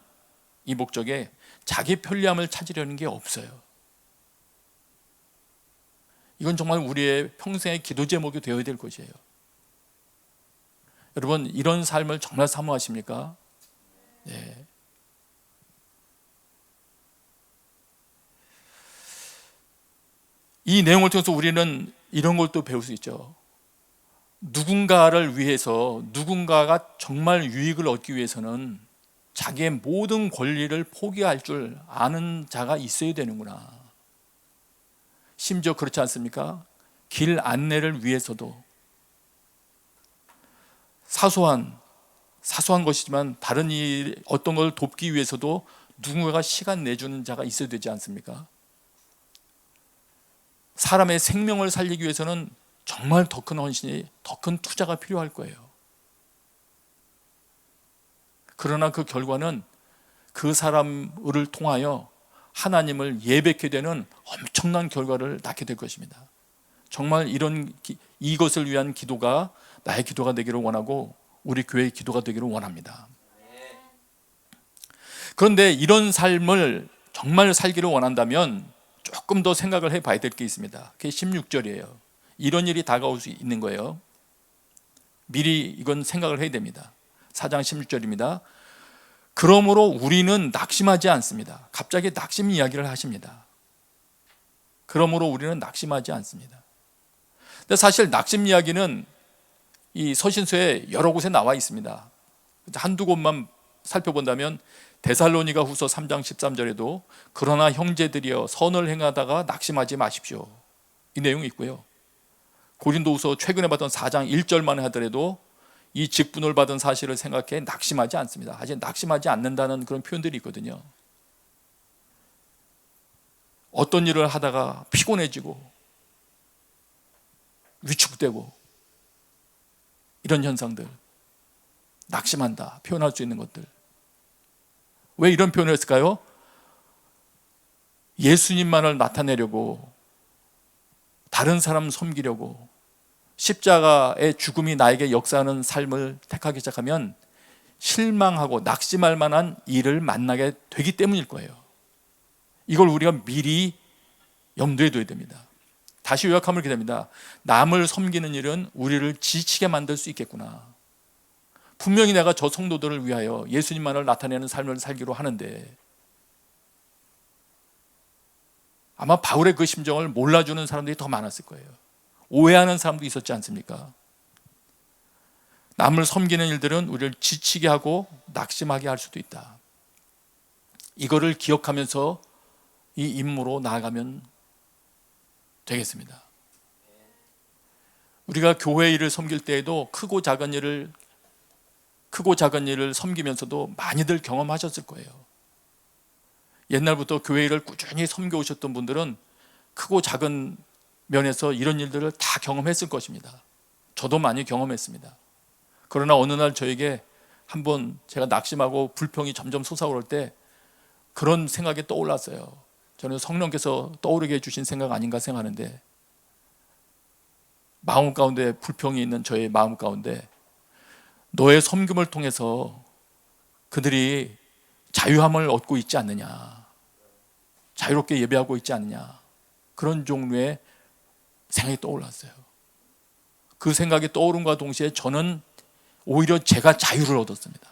이 목적에 자기 편리함을 찾으려는 게 없어요. 이건 정말 우리의 평생의 기도 제목이 되어야 될 것이에요. 여러분, 이런 삶을 정말 사모하십니까? 네. 이 내용을 통해서 우리는 이런 걸 또 배울 수 있죠. 누군가를 위해서, 누군가가 정말 유익을 얻기 위해서는 자기의 모든 권리를 포기할 줄 아는 자가 있어야 되는구나. 심지어 그렇지 않습니까? 길 안내를 위해서도 사소한 것이지만 다른 일, 어떤 걸 돕기 위해서도 누군가가 시간 내주는 자가 있어야 되지 않습니까? 사람의 생명을 살리기 위해서는 정말 더 큰 헌신이, 더 큰 투자가 필요할 거예요. 그러나 그 결과는 그 사람을 통하여 하나님을 예배케 되는 엄청난 결과를 낳게 될 것입니다. 정말 이것을 위한 기도가 나의 기도가 되기를 원하고 우리 교회의 기도가 되기를 원합니다. 그런데 이런 삶을 정말 살기를 원한다면 조금 더 생각을 해봐야 될 게 있습니다. 그게 16절이에요. 이런 일이 다가올 수 있는 거예요. 미리 이건 생각을 해야 됩니다. 4장 16절입니다. 그러므로 우리는 낙심하지 않습니다. 갑자기 낙심 이야기를 하십니다. 그러므로 우리는 낙심하지 않습니다. 근데 사실 낙심 이야기는 이 서신서에 여러 곳에 나와 있습니다. 한두 곳만 살펴본다면 데살로니가 후서 3장 13절에도 그러나 형제들이여 선을 행하다가 낙심하지 마십시오, 이 내용이 있고요. 고린도후서 최근에 봤던 4장 1절만 하더라도 이 직분을 받은 사실을 생각해 낙심하지 않습니다. 아직 낙심하지 않는다는 그런 표현들이 있거든요. 어떤 일을 하다가 피곤해지고 위축되고 이런 현상들, 낙심한다 표현할 수 있는 것들. 왜 이런 표현을 했을까요? 예수님만을 나타내려고, 다른 사람 섬기려고 십자가의 죽음이 나에게 역사하는 삶을 택하기 시작하면 실망하고 낙심할 만한 일을 만나게 되기 때문일 거예요. 이걸 우리가 미리 염두에 둬야 됩니다. 다시 요약하면 이렇게 됩니다. 남을 섬기는 일은 우리를 지치게 만들 수 있겠구나. 분명히 내가 저 성도들을 위하여 예수님만을 나타내는 삶을 살기로 하는데, 아마 바울의 그 심정을 몰라주는 사람들이 더 많았을 거예요. 오해하는 사람도 있었지 않습니까? 남을 섬기는 일들은 우리를 지치게 하고 낙심하게 할 수도 있다. 이거를 기억하면서 이 임무로 나아가면 되겠습니다. 우리가 교회 일을 섬길 때에도 크고 작은 일을 섬기면서도 많이들 경험하셨을 거예요. 옛날부터 교회 일을 꾸준히 섬겨오셨던 분들은 크고 작은 면에서 이런 일들을 다 경험했을 것입니다. 저도 많이 경험했습니다. 그러나 어느 날 저에게 한번 제가 낙심하고 불평이 점점 솟아오를 때 그런 생각이 떠올랐어요. 저는 성령께서 떠오르게 해주신 생각 아닌가 생각하는데, 마음 가운데 불평이 있는 저의 마음 가운데 너의 섬김을 통해서 그들이 자유함을 얻고 있지 않느냐, 자유롭게 예배하고 있지 않느냐, 그런 종류의 생각이 떠올랐어요. 그 생각이 떠오른과 동시에 저는 오히려 제가 자유를 얻었습니다.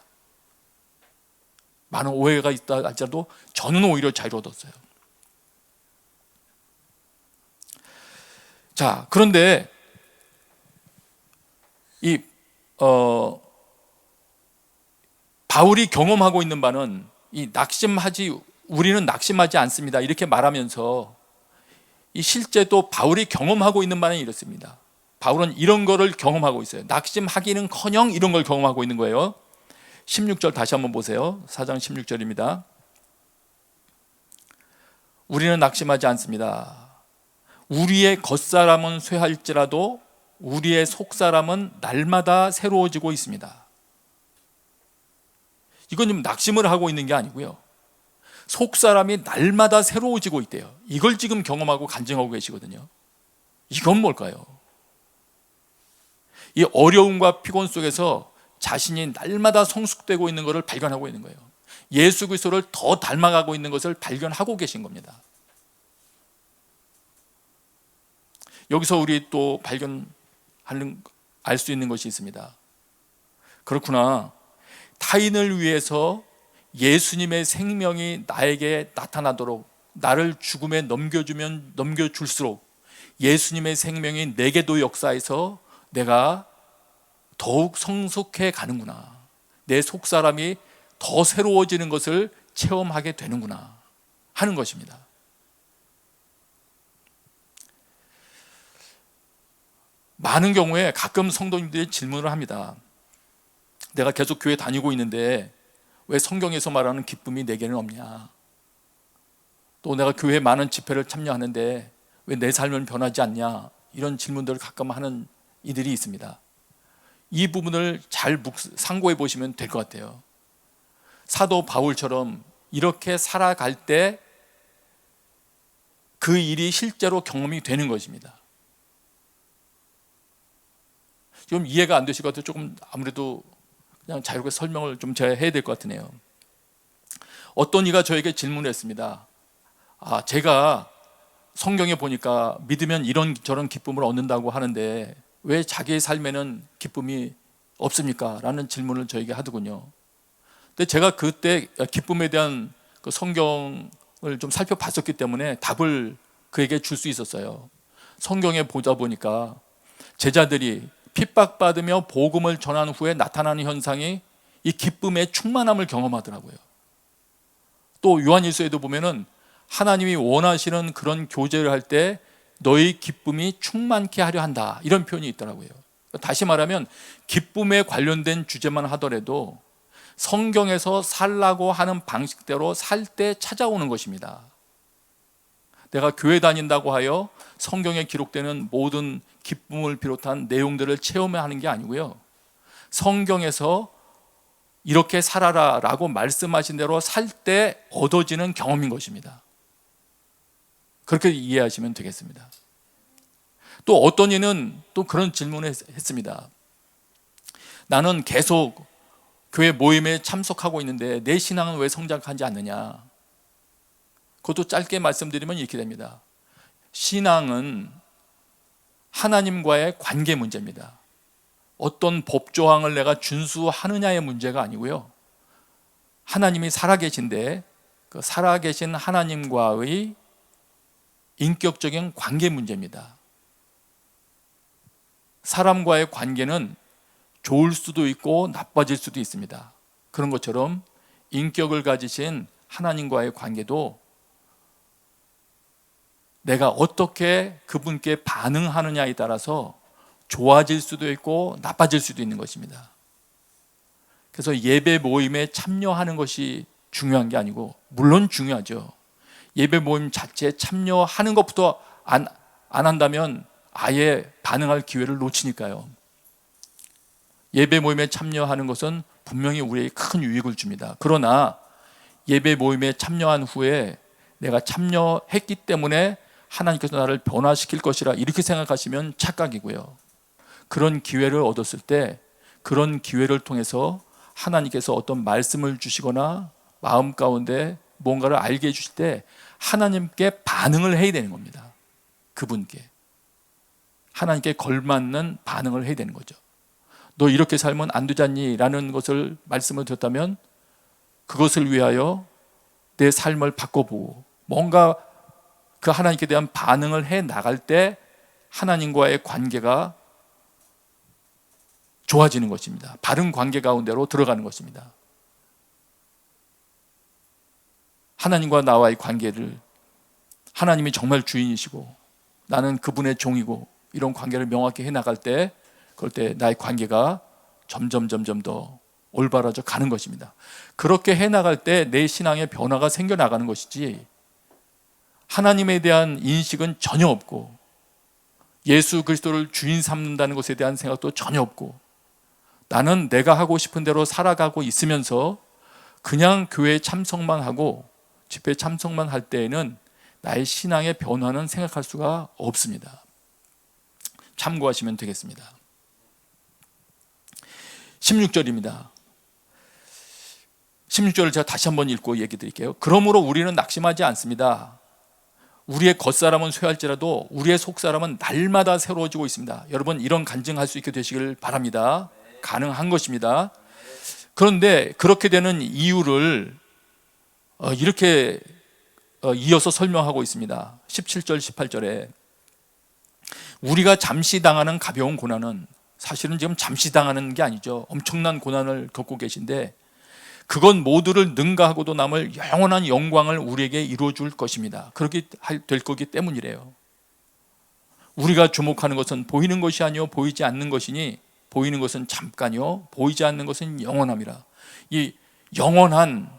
많은 오해가 있다 할지라도 저는 오히려 자유를 얻었어요. 자, 그런데 바울이 경험하고 있는 바는 우리는 낙심하지 않습니다, 이렇게 말하면서 실제 또 바울이 경험하고 있는 바는 이렇습니다. 바울은 이런 거를 경험하고 있어요. 낙심하기는커녕 이런 걸 경험하고 있는 거예요. 16절 다시 한번 보세요. 4장 16절입니다. 우리는 낙심하지 않습니다. 우리의 겉사람은 쇠할지라도 우리의 속사람은 날마다 새로워지고 있습니다. 이건 좀 낙심을 하고 있는 게 아니고요. 속 사람이 날마다 새로워지고 있대요. 이걸 지금 경험하고 간증하고 계시거든요. 이건 뭘까요? 이 어려움과 피곤 속에서 자신이 날마다 성숙되고 있는 것을 발견하고 있는 거예요. 예수 그리스도를 더 닮아가고 있는 것을 발견하고 계신 겁니다. 여기서 우리 또 알 수 있는 것이 있습니다. 그렇구나. 타인을 위해서 예수님의 생명이 나에게 나타나도록, 나를 죽음에 넘겨줄수록 예수님의 생명이 내게도 역사해서 내가 더욱 성숙해 가는구나. 내 속사람이 더 새로워지는 것을 체험하게 되는구나 하는 것입니다. 많은 경우에 가끔 성도님들이 질문을 합니다. 내가 계속 교회 다니고 있는데 왜 성경에서 말하는 기쁨이 내게는 없냐? 또 내가 교회 많은 집회를 참여하는데 왜 내 삶은 변하지 않냐? 이런 질문들을 가끔 하는 이들이 있습니다. 이 부분을 잘 상고해 보시면 될 것 같아요. 사도 바울처럼 이렇게 살아갈 때 그 일이 실제로 경험이 되는 것입니다. 좀 이해가 안 되실 것 같아요. 조금 아무래도 그냥 자유롭게 설명을 좀 제가 해야 될 것 같으네요. 어떤 이가 저에게 질문을 했습니다. 제가 성경에 보니까 믿으면 이런저런 기쁨을 얻는다고 하는데 왜 자기의 삶에는 기쁨이 없습니까? 라는 질문을 저에게 하더군요. 근데 제가 그때 기쁨에 대한 그 성경을 좀 살펴봤었기 때문에 답을 그에게 줄 수 있었어요. 성경에 보다 보니까 제자들이 핍박받으며 복음을 전한 후에 나타나는 현상이 이 기쁨의 충만함을 경험하더라고요. 또 요한일서에도 보면은 하나님이 원하시는 그런 교제를 할 때 너희 기쁨이 충만케 하려 한다, 이런 표현이 있더라고요. 다시 말하면 기쁨에 관련된 주제만 하더라도 성경에서 살라고 하는 방식대로 살 때 찾아오는 것입니다. 내가 교회 다닌다고 하여 성경에 기록되는 모든 기쁨을 비롯한 내용들을 체험하는 게 아니고요, 성경에서 이렇게 살아라 라고 말씀하신 대로 살 때 얻어지는 경험인 것입니다. 그렇게 이해하시면 되겠습니다. 또 어떤 이는 또 그런 질문을 했습니다. 나는 계속 교회 모임에 참석하고 있는데 내 신앙은 왜 성장하지 않느냐? 그것도 짧게 말씀드리면 이렇게 됩니다. 신앙은 하나님과의 관계 문제입니다. 어떤 법조항을 내가 준수하느냐의 문제가 아니고요, 하나님이 살아계신데 그 살아계신 하나님과의 인격적인 관계 문제입니다. 사람과의 관계는 좋을 수도 있고 나빠질 수도 있습니다. 그런 것처럼 인격을 가지신 하나님과의 관계도 내가 어떻게 그분께 반응하느냐에 따라서 좋아질 수도 있고 나빠질 수도 있는 것입니다. 그래서 예배 모임에 참여하는 것이 중요한 게 아니고, 물론 중요하죠. 예배 모임 자체에 참여하는 것부터 안 한다면 아예 반응할 기회를 놓치니까요. 예배 모임에 참여하는 것은 분명히 우리에게 큰 유익을 줍니다. 그러나 예배 모임에 참여한 후에 내가 참여했기 때문에 하나님께서 나를 변화시킬 것이라 이렇게 생각하시면 착각이고요. 그런 기회를 얻었을 때 그런 기회를 통해서 하나님께서 어떤 말씀을 주시거나 마음 가운데 뭔가를 알게 해주실 때 하나님께 반응을 해야 되는 겁니다. 그분께 하나님께 걸맞는 반응을 해야 되는 거죠. 너 이렇게 살면 안 되잖니? 라는 것을 말씀을 드렸다면 그것을 위하여 내 삶을 바꿔보고 뭔가 그 하나님께 대한 반응을 해 나갈 때 하나님과의 관계가 좋아지는 것입니다. 바른 관계 가운데로 들어가는 것입니다. 하나님과 나와의 관계를, 하나님이 정말 주인이시고 나는 그분의 종이고 이런 관계를 명확히 해 나갈 때, 그럴 때 나의 관계가 점점 더 올바라져 가는 것입니다. 그렇게 해 나갈 때 내 신앙의 변화가 생겨 나가는 것이지, 하나님에 대한 인식은 전혀 없고 예수 그리스도를 주인 삼는다는 것에 대한 생각도 전혀 없고 나는 내가 하고 싶은 대로 살아가고 있으면서 그냥 교회 참석만 하고 집회 참석만 할 때에는 나의 신앙의 변화는 생각할 수가 없습니다. 참고하시면 되겠습니다. 16절입니다. 16절을 제가 다시 한번 읽고 얘기 드릴게요. 그러므로 우리는 낙심하지 않습니다. 우리의 겉사람은 쇠할지라도 우리의 속사람은 날마다 새로워지고 있습니다. 여러분, 이런 간증할 수 있게 되시길 바랍니다. 가능한 것입니다. 그런데 그렇게 되는 이유를 이렇게 이어서 설명하고 있습니다. 17절 18절에 우리가 잠시 당하는 가벼운 고난은, 사실은 지금 잠시 당하는 게 아니죠. 엄청난 고난을 겪고 계신데 그건 모두를 능가하고도 남을 영원한 영광을 우리에게 이루어줄 것입니다. 그렇게 될 거기 때문이래요. 우리가 주목하는 것은 보이는 것이 아니요 보이지 않는 것이니 보이는 것은 잠깐이요 보이지 않는 것은 영원함이라. 이 영원한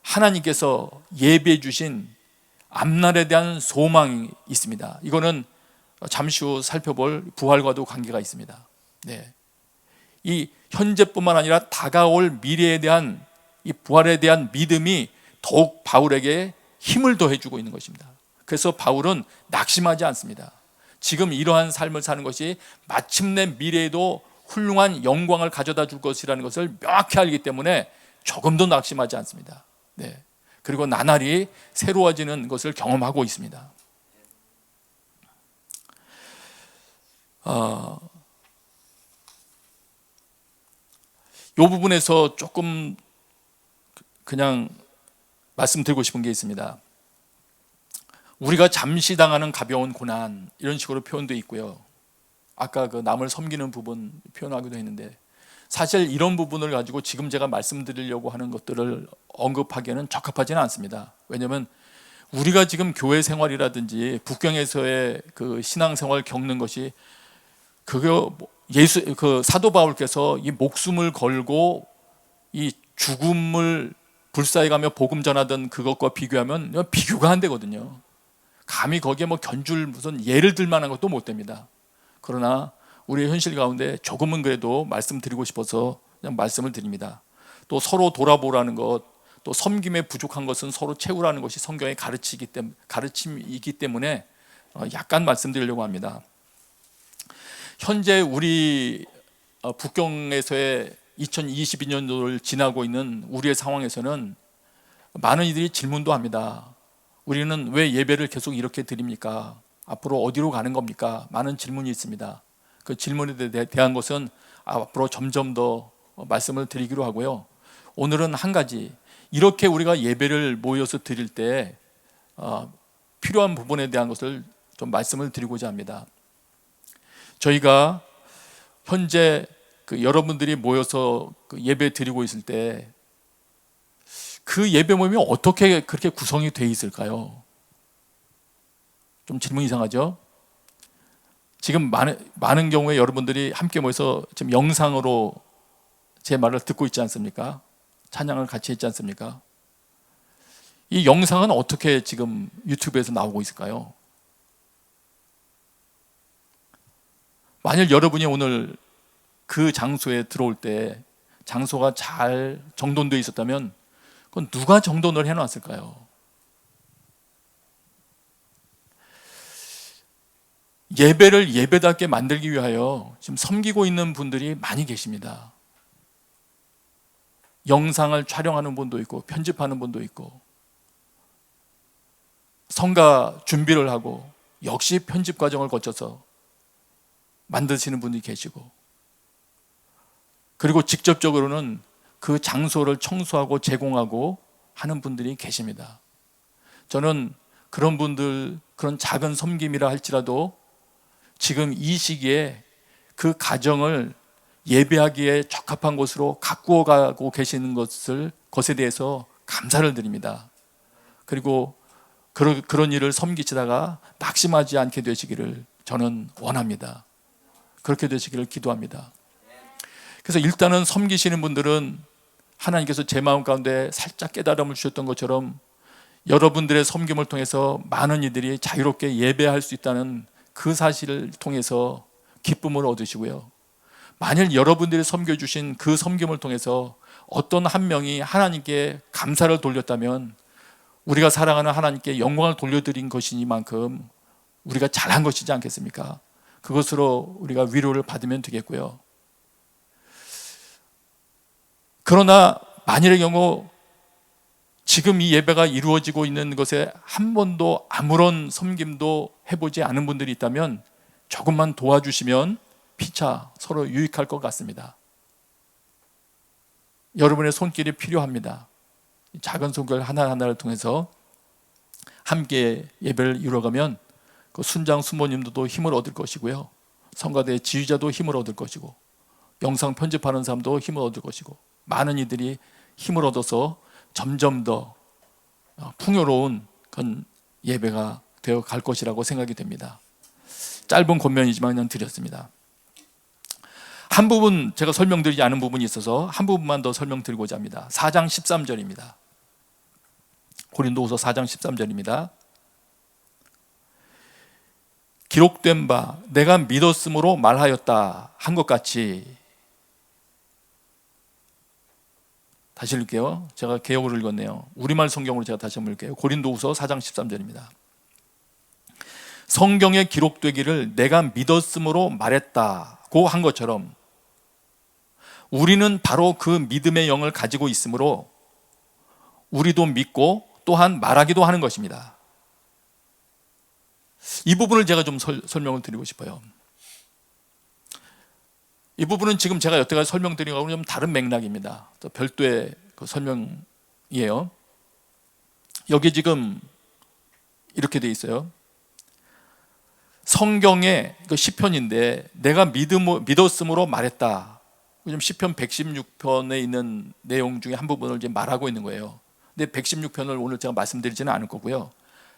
하나님께서 예비해 주신 앞날에 대한 소망이 있습니다. 이거는 잠시 후 살펴볼 부활과도 관계가 있습니다. 네. 이 현재뿐만 아니라 다가올 미래에 대한 이 부활에 대한 믿음이 더욱 바울에게 힘을 더해주고 있는 것입니다. 그래서 바울은 낙심하지 않습니다. 지금 이러한 삶을 사는 것이 마침내 미래에도 훌륭한 영광을 가져다 줄 것이라는 것을 명확히 알기 때문에 조금도 낙심하지 않습니다. 네. 그리고 나날이 새로워지는 것을 경험하고 있습니다. 이 부분에서 조금 그냥 말씀드리고 싶은 게 있습니다. 우리가 잠시 당하는 가벼운 고난, 이런 식으로 표현되어 있고요. 아까 그 남을 섬기는 부분 표현하기도 했는데, 사실 이런 부분을 가지고 지금 제가 말씀드리려고 하는 것들을 언급하기에는 적합하지는 않습니다. 왜냐하면 우리가 지금 교회 생활이라든지 북경에서의 그 신앙생활을 겪는 것이 그거 그 사도 바울께서 이 목숨을 걸고 이 죽음을 불사해가며 복음 전하던 그것과 비교하면 비교가 안 되거든요. 감히 거기에 뭐 견줄 무슨 예를 들 만한 것도 못 됩니다. 그러나 우리의 현실 가운데 조금은 그래도 말씀드리고 싶어서 그냥 말씀을 드립니다. 또 서로 돌아보라는 것, 또 섬김에 부족한 것은 서로 채우라는 것이 성경의 가르침이기 때문에 약간 말씀드리려고 합니다. 현재 우리 북경에서의 2022년도를 지나고 있는 우리의 상황에서는 많은 이들이 질문도 합니다. 우리는 왜 예배를 계속 이렇게 드립니까? 앞으로 어디로 가는 겁니까? 많은 질문이 있습니다. 그 질문에 대한 것은 앞으로 점점 더 말씀을 드리기로 하고요. 오늘은 한 가지, 이렇게 우리가 예배를 모여서 드릴 때 필요한 부분에 대한 것을 좀 말씀을 드리고자 합니다. 저희가 현재 여러분들이 모여서 예배 드리고 있을 때 그 예배 모임이 어떻게 그렇게 구성이 되어 있을까요? 좀 질문 이상하죠? 지금 많은 경우에 여러분들이 함께 모여서 지금 영상으로 제 말을 듣고 있지 않습니까? 찬양을 같이 했지 않습니까? 이 영상은 어떻게 지금 유튜브에서 나오고 있을까요? 만일 여러분이 오늘 그 장소에 들어올 때 장소가 잘 정돈되어 있었다면 그건 누가 정돈을 해놨을까요? 예배를 예배답게 만들기 위하여 지금 섬기고 있는 분들이 많이 계십니다. 영상을 촬영하는 분도 있고 편집하는 분도 있고 성가 준비를 하고 역시 편집 과정을 거쳐서 만드시는 분들이 계시고, 그리고 직접적으로는 그 장소를 청소하고 제공하고 하는 분들이 계십니다. 저는 그런 분들, 그런 작은 섬김이라 할지라도 지금 이 시기에 그 가정을 예배하기에 적합한 곳으로 가꾸어 가고 계시는 것에 대해서 감사를 드립니다. 그리고 그런 일을 섬기시다가 낙심하지 않게 되시기를 저는 원합니다. 그렇게 되시기를 기도합니다. 그래서 일단은 섬기시는 분들은 하나님께서 제 마음 가운데 살짝 깨달음을 주셨던 것처럼 여러분들의 섬김을 통해서 많은 이들이 자유롭게 예배할 수 있다는 그 사실을 통해서 기쁨을 얻으시고요. 만일 여러분들이 섬겨주신 그 섬김을 통해서 어떤 한 명이 하나님께 감사를 돌렸다면 우리가 사랑하는 하나님께 영광을 돌려드린 것이니만큼 우리가 잘한 것이지 않겠습니까? 그것으로 우리가 위로를 받으면 되겠고요. 그러나 만일의 경우 지금 이 예배가 이루어지고 있는 것에 한 번도 아무런 섬김도 해보지 않은 분들이 있다면 조금만 도와주시면 피차 서로 유익할 것 같습니다. 여러분의 손길이 필요합니다. 작은 손길 하나하나를 통해서 함께 예배를 이루어가면 그 순장 수모님들도 힘을 얻을 것이고요, 성가대 지휘자도 힘을 얻을 것이고, 영상 편집하는 사람도 힘을 얻을 것이고, 많은 이들이 힘을 얻어서 점점 더 풍요로운 그런 예배가 되어 갈 것이라고 생각이 됩니다. 짧은 권면이지만 그냥 드렸습니다. 한 부분 제가 설명드리지 않은 부분이 있어서 한 부분만 더 설명드리고자 합니다. 4장 13절입니다. 고린도후서 4장 13절입니다. 기록된 바 내가 믿었으므로 말하였다 한 것 같이, 다시 읽을게요. 제가 개역으로 읽었네요. 우리말 성경으로 제가 다시 한번 읽을게요. 고린도후서 4장 13절입니다. 성경에 기록되기를 내가 믿었으므로 말했다고 한 것처럼 우리는 바로 그 믿음의 영을 가지고 있으므로 우리도 믿고 또한 말하기도 하는 것입니다. 이 부분을 제가 좀 설명을 드리고 싶어요. 이 부분은 지금 제가 여태까지 설명드린 거하고는 좀 다른 맥락입니다. 또 별도의 그 설명이에요. 여기 지금 이렇게 돼 있어요. 성경의 그 시편인데 내가 믿었으므로 말했다. 지금 시편 116편에 있는 내용 중에 한 부분을 이제 말하고 있는 거예요. 근데 116편을 오늘 제가 말씀드리지는 않을 거고요.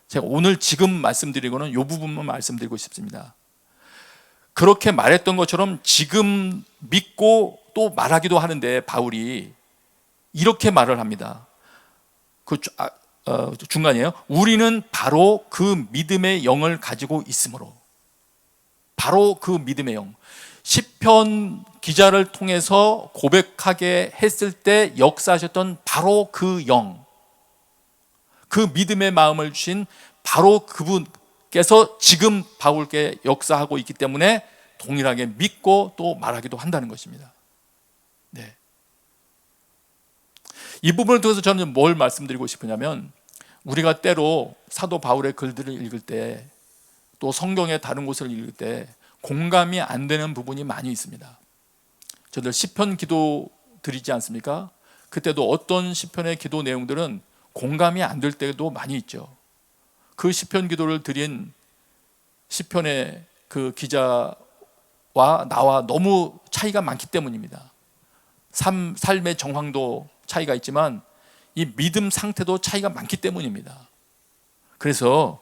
제가 오늘 지금 말씀드리고는 이 부분만 말씀드리고 싶습니다. 그렇게 말했던 것처럼 지금 믿고 또 말하기도 하는데 바울이 이렇게 말을 합니다. 그 중간이에요. 우리는 바로 그 믿음의 영을 가지고 있으므로, 바로 그 믿음의 영, 시편 기자를 통해서 고백하게 했을 때 역사하셨던 바로 그 영, 그 믿음의 마음을 주신 바로 그분께서 지금 바울께 역사하고 있기 때문에 동일하게 믿고 또 말하기도 한다는 것입니다. 네. 이 부분을 통해서 저는 뭘 말씀드리고 싶으냐면, 우리가 때로 사도 바울의 글들을 읽을 때, 또 성경의 다른 곳을 읽을 때 공감이 안 되는 부분이 많이 있습니다. 저들 시편 기도 드리지 않습니까? 그때도 어떤 시편의 기도 내용들은 공감이 안 될 때도 많이 있죠. 그 시편 기도를 드린 시편의 그 기자와 나와 너무 차이가 많기 때문입니다. 삶의 정황도 차이가 있지만 이 믿음 상태도 차이가 많기 때문입니다. 그래서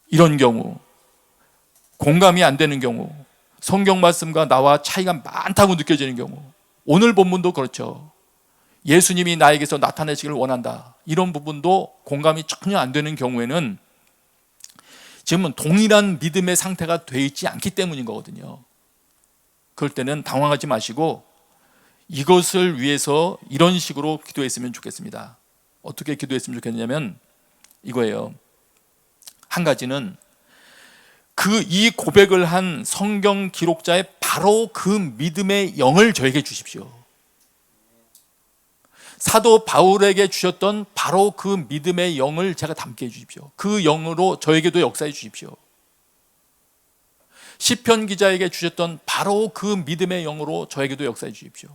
이런 경우, 공감이 안 되는 경우, 성경 말씀과 나와 차이가 많다고 느껴지는 경우, 오늘 본문도 그렇죠. 예수님이 나에게서 나타내시기를 원한다, 이런 부분도 공감이 전혀 안 되는 경우에는 지금은 동일한 믿음의 상태가 되어 있지 않기 때문인 거거든요. 그럴 때는 당황하지 마시고 이것을 위해서 이런 식으로 기도했으면 좋겠습니다. 어떻게 기도했으면 좋겠냐면 이거예요. 한 가지는 이 고백을 한 성경 기록자의 바로 그 믿음의 영을 저에게 주십시오. 사도 바울에게 주셨던 바로 그 믿음의 영을 제가 담게 해주십시오. 그 영으로 저에게도 역사해 주십시오. 시편 기자에게 주셨던 바로 그 믿음의 영으로 저에게도 역사해 주십시오.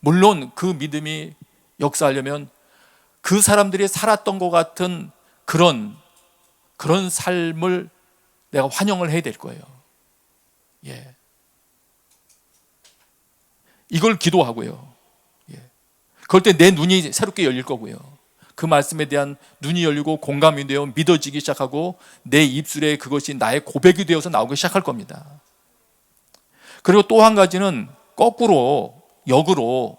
물론 그 믿음이 역사하려면 그 사람들이 살았던 것 같은 그런 삶을 내가 환영을 해야 될 거예요. 예. 이걸 기도하고요. 예. 그럴 때 내 눈이 새롭게 열릴 거고요. 그 말씀에 대한 눈이 열리고 공감이 되어 믿어지기 시작하고 내 입술에 그것이 나의 고백이 되어서 나오기 시작할 겁니다. 그리고 또 한 가지는 거꾸로, 역으로,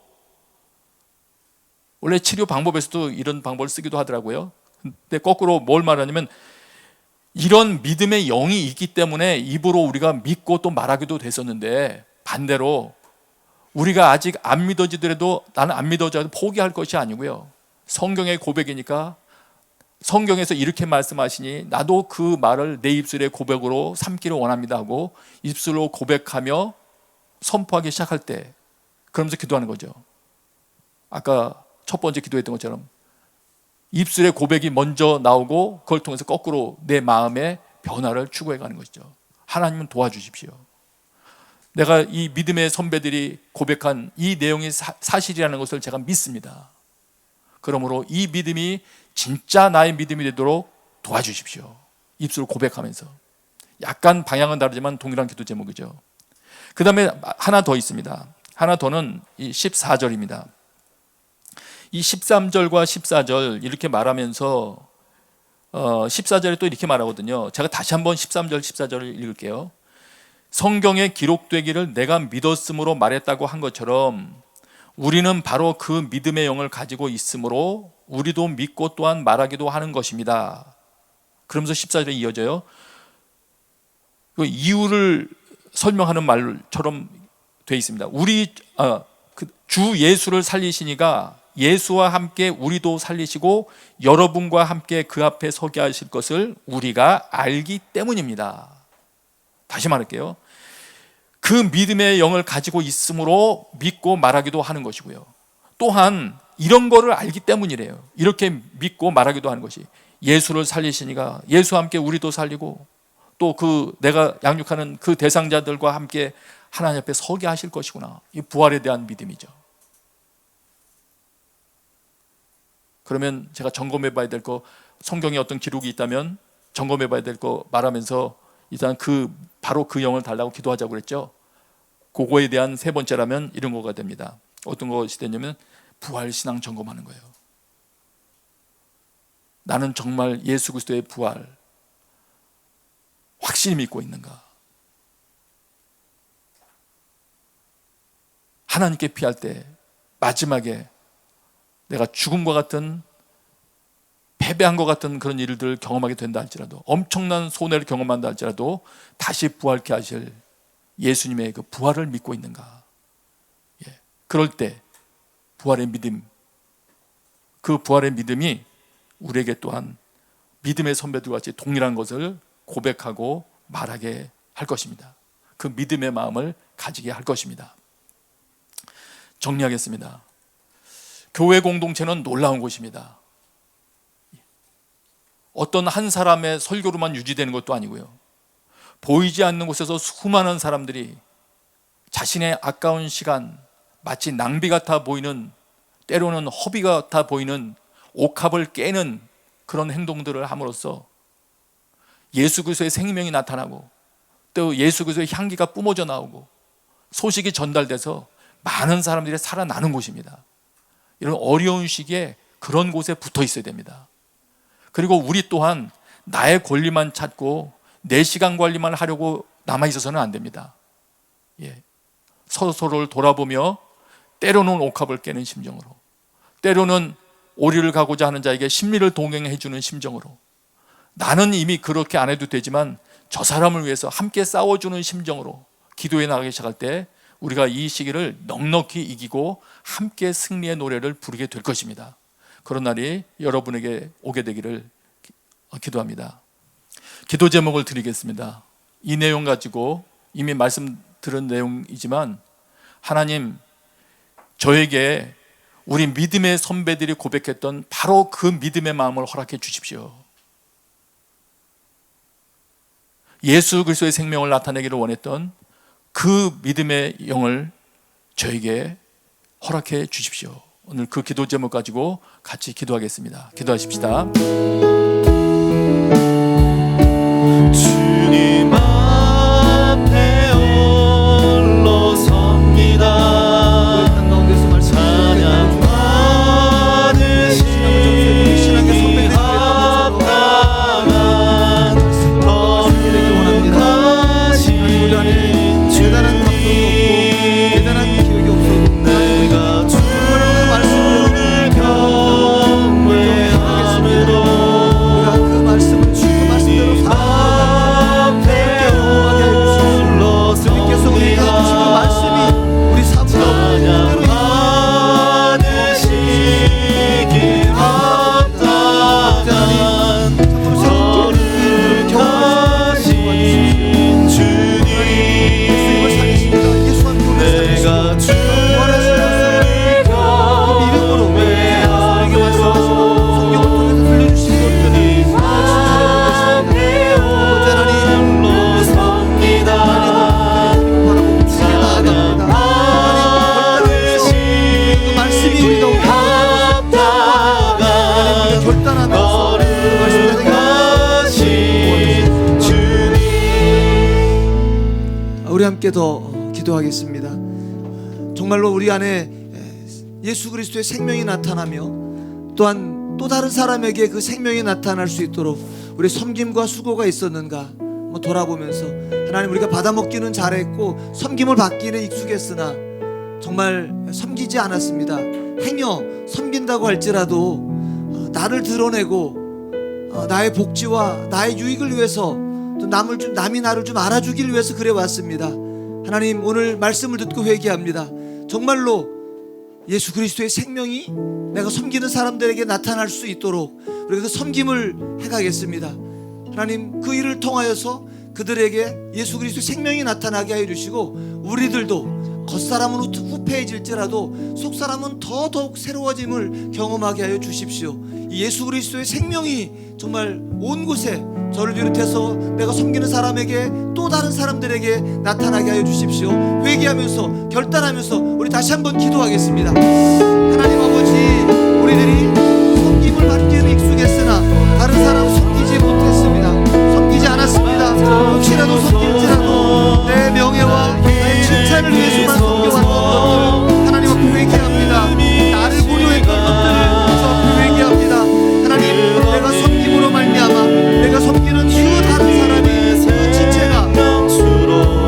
원래 치료 방법에서도 이런 방법을 쓰기도 하더라고요. 근데 거꾸로 뭘 말하냐면, 이런 믿음의 영이 있기 때문에 입으로 우리가 믿고 또 말하기도 됐었는데, 반대로 우리가 아직 안 믿어지더라도 나는 안 믿어져도 포기할 것이 아니고요, 성경의 고백이니까 성경에서 이렇게 말씀하시니 나도 그 말을 내 입술의 고백으로 삼기를 원합니다 하고 입술로 고백하며 선포하기 시작할 때 그러면서 기도하는 거죠. 아까 첫 번째 기도했던 것처럼 입술의 고백이 먼저 나오고 그걸 통해서 거꾸로 내 마음의 변화를 추구해 가는 것이죠. 하나님은 도와주십시오. 내가 이 믿음의 선배들이 고백한 이 내용이 사실이라는 것을 제가 믿습니다. 그러므로 이 믿음이 진짜 나의 믿음이 되도록 도와주십시오. 입술로 고백하면서. 약간 방향은 다르지만 동일한 기도 제목이죠. 그 다음에 하나 더 있습니다. 하나 더는 이 14절입니다. 이 13절과 14절 이렇게 말하면서 14절에 또 이렇게 말하거든요. 제가 다시 한번 13절 14절을 읽을게요. 성경에 기록되기를 내가 믿었으므로 말했다고 한 것처럼 우리는 바로 그 믿음의 영을 가지고 있으므로 우리도 믿고 또한 말하기도 하는 것입니다. 그러면서 14절에 이어져요. 그 이유를 설명하는 말처럼 되어 있습니다. 주 예수를 살리시니가 예수와 함께 우리도 살리시고 여러분과 함께 그 앞에 서게 하실 것을 우리가 알기 때문입니다. 다시 말할게요. 그 믿음의 영을 가지고 있으므로 믿고 말하기도 하는 것이고요. 또한 이런 거를 알기 때문이래요. 이렇게 믿고 말하기도 하는 것이 예수를 살리시니가 예수와 함께 우리도 살리고 또 그 내가 양육하는 그 대상자들과 함께 하나님 앞에 서게 하실 것이구나. 이 부활에 대한 믿음이죠. 그러면 제가 점검해 봐야 될 거, 성경에 어떤 기록이 있다면 점검해 봐야 될 거 말하면서 일단 바로 그 영을 달라고 기도하자고 그랬죠. 그거에 대한 세 번째라면 이런 거가 됩니다. 어떤 것이 되냐면 부활 신앙 점검하는 거예요. 나는 정말 예수 그리스도의 부활 확실히 믿고 있는가? 하나님께 피할 때 마지막에 내가 죽음과 같은 패배한 것 같은 그런 일들을 경험하게 된다 할지라도 엄청난 손해를 경험한다 할지라도 다시 부활케 하실 예수님의 그 부활을 믿고 있는가? 그럴 때 부활의 믿음, 그 부활의 믿음이 우리에게 또한 믿음의 선배들과 같이 동일한 것을 고백하고 말하게 할 것입니다. 그 믿음의 마음을 가지게 할 것입니다. 정리하겠습니다. 교회 공동체는 놀라운 곳입니다. 어떤 한 사람의 설교로만 유지되는 것도 아니고요. 보이지 않는 곳에서 수많은 사람들이 자신의 아까운 시간, 마치 낭비 같아 보이는, 때로는 허비 같아 보이는 옥합을 깨는 그런 행동들을 함으로써 예수 그리스도의 생명이 나타나고 또 예수 그리스도의 향기가 뿜어져 나오고 소식이 전달돼서 많은 사람들이 살아나는 곳입니다. 이런 어려운 시기에 그런 곳에 붙어 있어야 됩니다. 그리고 우리 또한 나의 권리만 찾고 내 시간 관리만 하려고 남아 있어서는 안 됩니다. 서로를 돌아보며 때로는 옥합을 깨는 심정으로, 때로는 오리를 가고자 하는 자에게 심리를 동행해 주는 심정으로, 나는 이미 그렇게 안 해도 되지만 저 사람을 위해서 함께 싸워주는 심정으로 기도해 나가기 시작할 때 우리가 이 시기를 넉넉히 이기고 함께 승리의 노래를 부르게 될 것입니다. 그런 날이 여러분에게 오게 되기를 기도합니다. 기도 제목을 드리겠습니다. 이 내용 가지고 이미 말씀 들은 내용이지만 하나님, 저에게 우리 믿음의 선배들이 고백했던 바로 그 믿음의 마음을 허락해 주십시오. 예수 그리스도의 생명을 나타내기를 원했던 그 믿음의 영을 저에게 허락해 주십시오. 오늘 그 기도 제목 가지고 같이 기도하겠습니다. 기도하십시다. 주님 앞에 홀로 섭니다. 찬양 받으시 합당한 거룩하신 대단한 감동이 없고 대단한 기억이 없어도 내가 주를 경외함으로 우리 함께 더 기도하겠습니다. 정말로 우리 안에 예수 그리스도의 생명이 나타나며 또한 또 다른 사람에게 그 생명이 나타날 수 있도록 우리 섬김과 수고가 있었는가 한번 돌아보면서, 하나님, 우리가 받아먹기는 잘했고 섬김을 받기는 익숙했으나 정말 섬기지 않았습니다. 행여 섬긴다고 할지라도 나를 드러내고 나의 복지와 나의 유익을 위해서, 또 남이 나를 좀 알아주기를 위해서 그래 왔습니다. 하나님, 오늘 말씀을 듣고 회개합니다. 정말로 예수 그리스도의 생명이 내가 섬기는 사람들에게 나타날 수 있도록 우리가 그 섬김을 해가겠습니다. 하나님, 그 일을 통하여서 그들에게 예수 그리스도의 생명이 나타나게 하여 주시고, 우리들도 겉사람은 후패해질지라도 속사람은 더더욱 새로워짐을 경험하게 하여 주십시오. 이 예수 그리스도의 생명이 정말 온 곳에 저를 비롯해서 내가 섬기는 사람에게 또 다른 사람들에게 나타나게 하여 주십시오. 회개하면서 결단하면서 우리 다시 한번 기도하겠습니다. 하나님 아버지, 우리들이 섬김을 받기에는 익숙했으나 다른 사람 섬기지 못했습니다. 섬기지 않았습니다. 혹시라도 섬길지라도 내 명예와 나의 칭찬을 위해서만 섬겨왔던 것들 하나님 앞에 회개합니다. 나를 고려했던 것들을 저 앞에 회개합니다. 하나님, 내가 섬김으로 말미암아 내가 섬기는 그 다른 사람이 그 지체가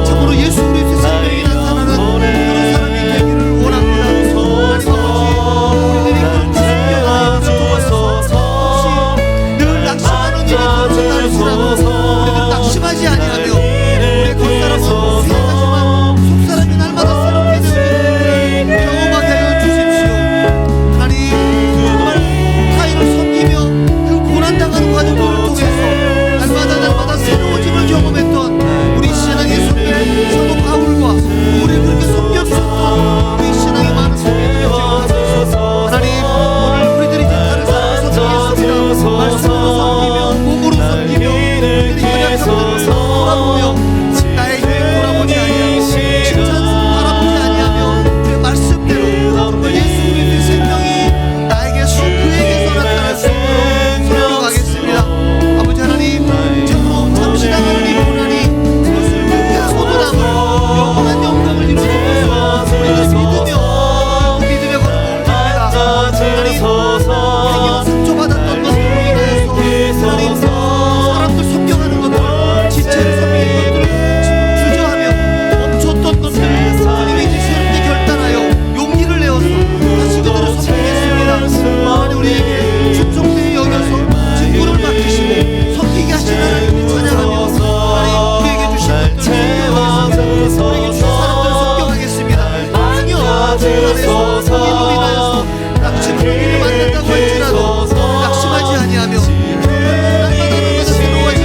참으로 예수 그리스도의 생명이 나타나는 그런 사람이 되기를 원합니다. 하나님 아버지, 우리들이 그렇게 섬겨가는 일을 통하여서 혹시 늘 낙심하는 일이 벌어진다 할지라도 우리들은 낙심하지 아니하며 우리의 겉사람은 생각하지만 속사람이 날마다 새롭게 되는 일을 경험하게 하여 주십시오. 하나님, 정말 타인을 섬기며 그 고난당하는 과정들을 통해서 날마다 새로워짐을 경험했던 우리 신앙의 선배 사도 바울과 우리를 그렇게 섬겨주셨던 우리 신앙의 많은 선배들을 기억하소서. 하나님, 오늘 우리들이 다른 사람을 섬기겠습니다. 말씀으로 섬기며 몸으로 섬기며 우리들이 연약함들을 돌아보며 나의 유익 돌아보지 아니하며 칭찬 바라보지 아니하며 그 말씀대로 정말 예수 그리스도의 생명이 나에게서 그에게서 나타날 수 있도록 섬겨가겠습니다. 아버지 하나님, 참으로 잠시 나가는 이 고난이 그것을 회개하고도 남을 영원한 영광을 이루는 것을 우리가 믿으며 그 믿음의 걸음을 옮깁니다. 하나님, 행여 상처받았던 것으로 인하여서 하나님, 사람들 섬겨가는 것들, 지체를 섬기는 것들을 주저하며 멈췄던 것들 하나님 이제 새롭게 결단하여 용기를 내어서 다시 그들을 섬기겠습니다. 하나님, 우리에게 충성되게 여겨서 직분을 맡기시고 섬기게 하신 하나님을 찬양하며 하나님, 우리에게 주신 것들을 섬겨가겠습니다. 우리에게 주신 사람들을 섬겨가겠습니다. 행여 그 안에서 성인으로 인하여서 낙심을 우리를 만난다고 할지라도 낙심하지 아니하며 날마다 새로워진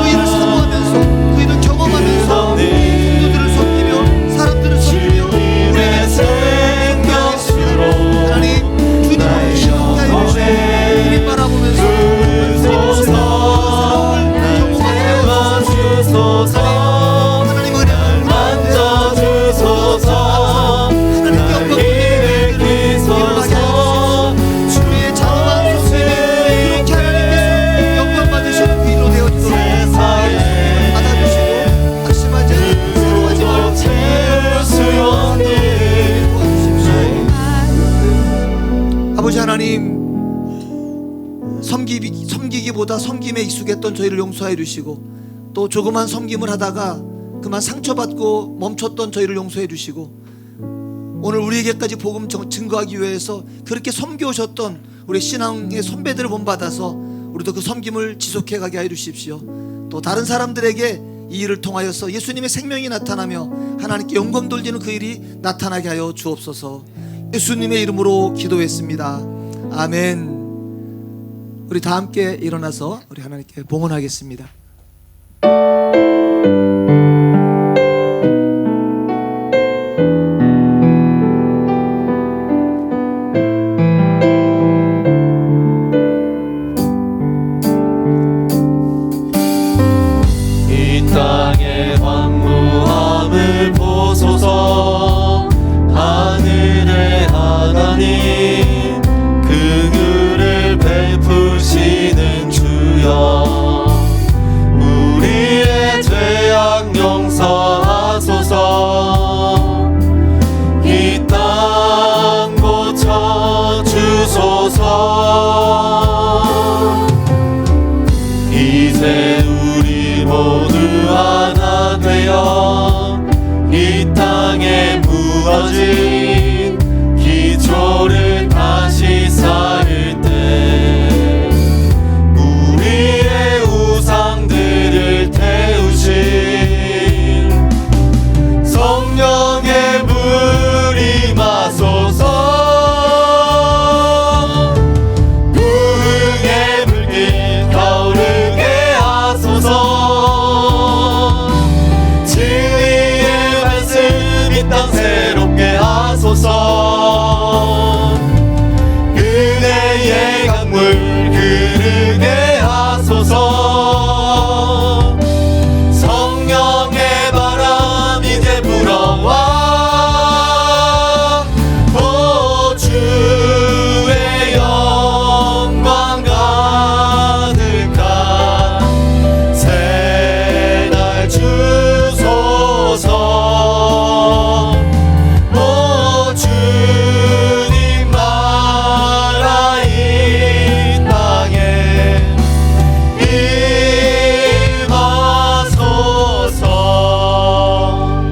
그 일을 사모하면서 그 일을 경험하면서 성도들을 섬기며 사람들을 섬기며 우리에게 섬겨가겠습니다. 하나님, 주님을 신뢰하여 주시고 주님 바라보면서 주님의 새로움을 경험하게 하여 주소서. 하나님 은혜를 만져주소서. 하나님 영광 돌리게 일어나게 하여 주십시오. 우리의 자그마한 손님이 그렇게 하나님께서 영광 받으시는 그 일로 되어주도록 받아주시고 낙심하지 않는 새로워짐을 도와주십시오. 아버지 하나님, 섬기기보다 섬김에 익숙했던 저희를 용서해 주시고, 또 조그만 섬김을 하다가 그만 상처받고 멈췄던 저희를 용서해 주시고, 오늘 우리에게까지 복음 증거하기 위해서 그렇게 섬겨오셨던 우리 신앙의 선배들을 본받아서 우리도 그 섬김을 지속해 가게 하여 주십시오. 또 다른 사람들에게 이 일을 통하여서 예수님의 생명이 나타나며 하나님께 영광 돌리는 그 일이 나타나게 하여 주옵소서. 예수님의 이름으로 기도했습니다. 아멘. 우리 다 함께 일어나서 우리 하나님께 봉헌하겠습니다. 이 땅의 황무함을 보소서. 하늘의 하나님, 긍휼을 베푸시는 주여, 우리의 죄악 용서하소서. 이제 우리 모두 하나 되어 이 땅에 무너진 기초를 다시 쌓을 때 우리의 우상들을 태우신 성령의 불 임하소서. 부흥의 불길 타오르게 하소서. 진리의 말씀 이 땅 새롭게 하소서. 은혜의 강물 흐르게 하소서. 성령의 바람 이제 불어와 오 주의 영광 가득한 새날 주소서. 오 주님 나라 이 땅에 임하소서.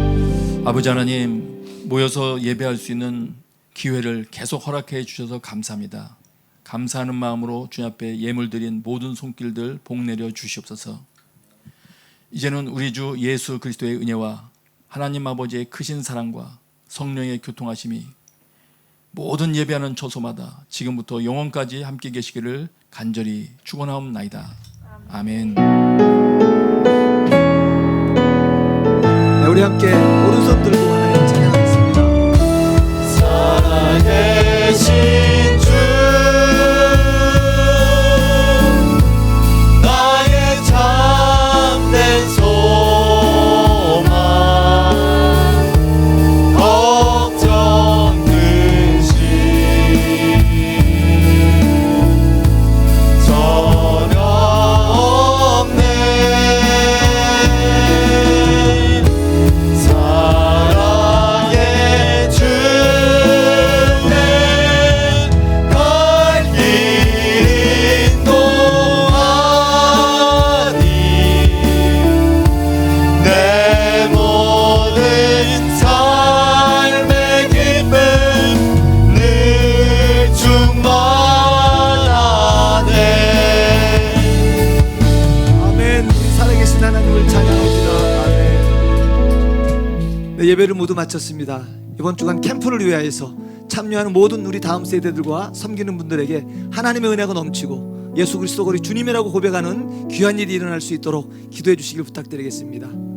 아버지 하나님, 모여서 예배할 수 있는 기회를 계속 허락해 주셔서 감사합니다. 감사하는 마음으로 주님 앞에 예물 드린 모든 손길들 복 내려 주시옵소서. 이제는 우리 주 예수 그리스도의 은혜와 하나님 아버지의 크신 사랑과 성령의 교통하심이 모든 예배하는 처소마다 지금부터 영원까지 함께 계시기를 간절히 축원하옵나이다. 아멘. 네, 우리 함께 오른손 들고 하나님 찬양하겠습니다. 살아계신 주 나의 참된 소망 걱정 근심 전혀 없네. 사랑의 주는 갈 길 인도하니 내 모든 삶의 기쁨 늘 충만하네. 아멘. 우리 살아계신 하나님을 찬양합니다. 아멘. 네, 예배를 모두 마쳤습니다. 이번 주간 캠프를 위하여서 참여하는 모든 우리 다음 세대들과 섬기는 분들에게 하나님의 은혜가 넘치고 예수 그리스도가 우리 주님이라고 고백하는 귀한 일이 일어날 수 있도록 기도해 주시길 부탁드리겠습니다.